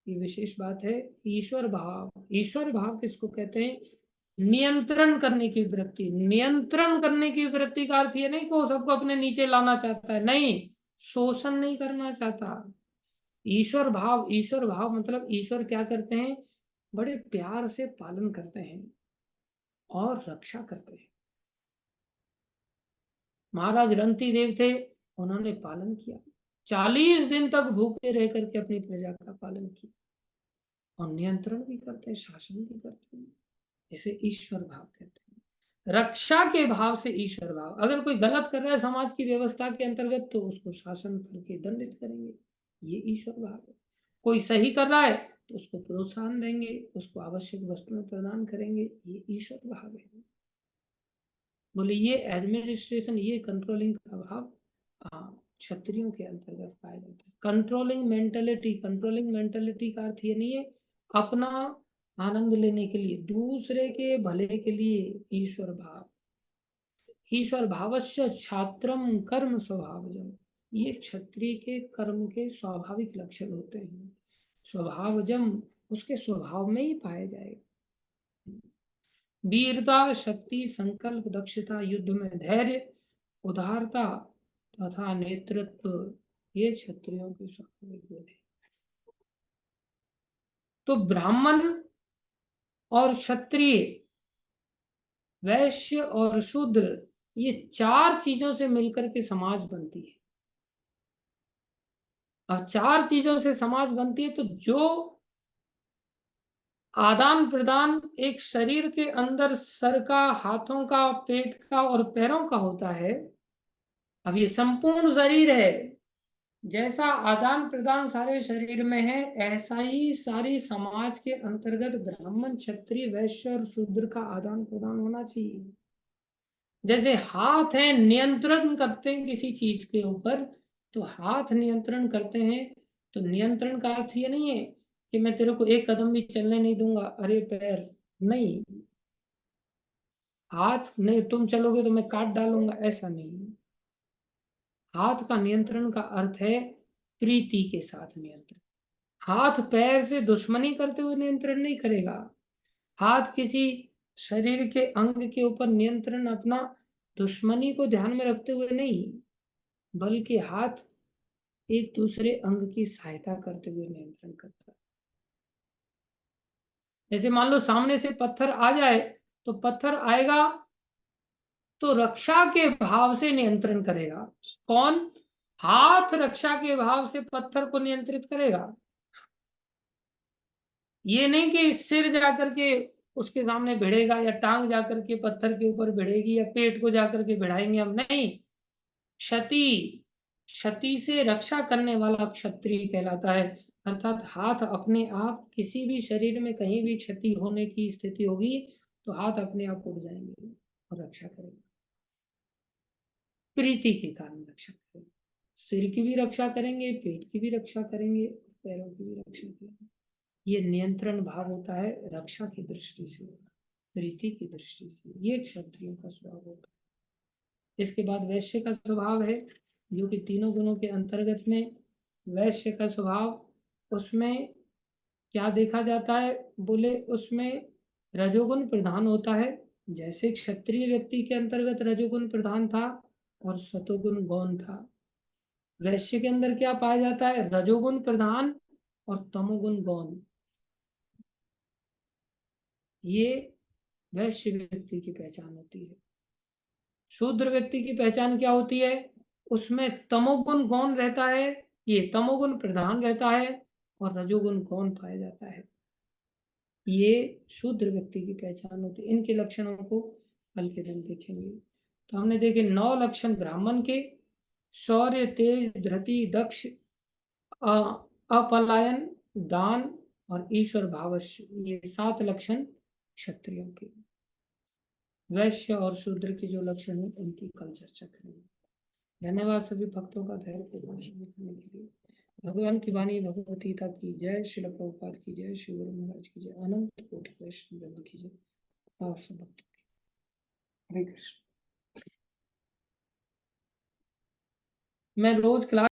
ये विशेष बात है। ईश्वर भाव, ईश्वर भाव किसको कहते हैं? नियंत्रण करने की वृत्ति। नियंत्रण करने की वृत्ति का अर्थ ये नहीं कि वो सबको अपने नीचे लाना चाहता है, नहीं, शोषण नहीं करना चाहता। ईश्वर भाव, ईश्वर भाव मतलब ईश्वर क्या करते हैं? बड़े प्यार से पालन करते हैं और रक्षा करते हैं। महाराज रंती देव थे, उन्होंने पालन किया, 40 दिन तक भूखे रह करके अपनी प्रजा का पालन किया, और नियंत्रण भी करते हैं, शासन भी करते हैं। इसे ईश्वर भाव कहते हैं। रक्षा के भाव से ईश्वर भाव। अगर कोई गलत कर रहा है समाज की व्यवस्था के अंतर्गत, तो उसको शासन करके दंडित करेंगे, ये ईश्वर भाव है। कोई सही कर रहा है तो उसको प्रोत्साहन देंगे, उसको आवश्यक वस्तुएं प्रदान करेंगे, ये ईश्वर भाव है। बोले ये एडमिनिस्ट्रेशन, ये कंट्रोलिंग का भाव क्षत्रियों के अंतर्गत पाया जाता है। कंट्रोलिंग मेंटेलिटी, कंट्रोलिंग मेंटेलिटी का अर्थ ये नहीं है अपना आनंद लेने के लिए, दूसरे के भले के लिए ईश्वर भाव। ईश्वर भावस्य छात्रम कर्म स्वभावजम, ये क्षत्रिय के कर्म के स्वाभाविक लक्षण होते हैं। स्वभावजम, उसके स्वभाव में ही पाया जाएगा। वीरता, शक्ति, संकल्प, दक्षता, युद्ध में धैर्य, उदारता तथा नेतृत्व, ये क्षत्रियों के स्वाभाविक गुण है। तो ब्राह्मण और क्षत्रिय, वैश्य और शूद्र, ये 4 चीजों से मिलकर के समाज बनती है। और 4 चीजों से समाज बनती है, तो जो आदान प्रदान एक शरीर के अंदर सर का, हाथों का, पेट का और पैरों का होता है, अब ये संपूर्ण शरीर है, जैसा आदान प्रदान सारे शरीर में है, ऐसा ही सारी समाज के अंतर्गत ब्राह्मण, क्षत्रिय, वैश्य और शूद्र का आदान प्रदान होना चाहिए। जैसे हाथ है, नियंत्रण करते हैं किसी चीज के ऊपर, तो हाथ नियंत्रण करते हैं, तो नियंत्रण का अर्थ ये नहीं है कि मैं तेरे को एक कदम भी चलने नहीं दूंगा, अरे पैर नहीं, हाथ नहीं, तुम चलोगे तो मैं काट डालूंगा, ऐसा नहीं। हाथ का नियंत्रण का अर्थ है प्रीति के साथ नियंत्रण। हाथ पैर से दुश्मनी करते हुए नियंत्रण नहीं करेगा। हाथ किसी शरीर के अंग के ऊपर नियंत्रण अपना दुश्मनी को ध्यान में रखते हुए नहीं, बल्कि हाथ एक दूसरे अंग की सहायता करते हुए नियंत्रण करता है। जैसे मान लो सामने से पत्थर आ जाए, तो पत्थर आएगा तो रक्षा के भाव से नियंत्रण करेगा। कौन? हाथ रक्षा के भाव से पत्थर को नियंत्रित करेगा। ये नहीं कि सिर जाकर के उसके सामने भिड़ेगा, या टांग जाकर के पत्थर के ऊपर भिड़ेगी, या पेट को जाकर के भिड़ाएंगे हम, नहीं। क्षति, क्षति से रक्षा करने वाला क्षत्रिय कहलाता है। अर्थात हाथ अपने आप, किसी भी शरीर में कहीं भी क्षति होने की स्थिति होगी तो हाथ अपने आप उठ जाएंगे और रक्षा करेंगे, प्रीति के कारण रक्षा करेंगे। सिर की भी रक्षा करेंगे, पेट की भी रक्षा करेंगे, पैरों की भी रक्षा करेंगे। ये नियंत्रण भाव होता है रक्षा की दृष्टि से, प्रीति की दृष्टि से, ये क्षत्रियों का स्वभाव होता है। इसके बाद वैश्य का स्वभाव है, जो कि तीनों गुणों के अंतर्गत में वैश्य का स्वभाव, उसमें क्या देखा जाता है, बोले उसमें रजोगुण प्रधान होता है। जैसे क्षत्रिय व्यक्ति के अंतर्गत रजोगुण प्रधान था और सतोगुण गौण था, वैश्य के अंदर क्या पाया जाता है, रजोगुण प्रधान और तमोगुण गौण। ये वैश्य व्यक्ति की पहचान होती है। शूद्र व्यक्ति की पहचान क्या होती है, उसमें तमोगुण गौण रहता है, ये तमोगुण प्रधान रहता है और रजोगुण गौण पाया जाता है। ये शूद्र व्यक्ति की पहचान होती है। इनके लक्षणों को कल के दिन देखेंगे। तो हमने देखे 9 लक्षण ब्राह्मण के, शौर्य, तेज, धृति, दक्ष, अपलायन, दान और ईश्वर भावस्य, ये 7 लक्षण क्षत्रियों के। वैश्य और शूद्र के जो लक्षण है उनकी कल चर्चा करेंगे। धन्यवाद सभी भक्तों का धैर्य पूर्वक सुनने के लिए। भगवान की वाणी भगवत गीता की जय, श्रील प्रभुपाद की जय, श्री गुरु महाराज की जय, अनंत कोटि वैष्णव वृंद की जय। आप सब भक्तों की हरे कृष्ण। मैं रोज क्लास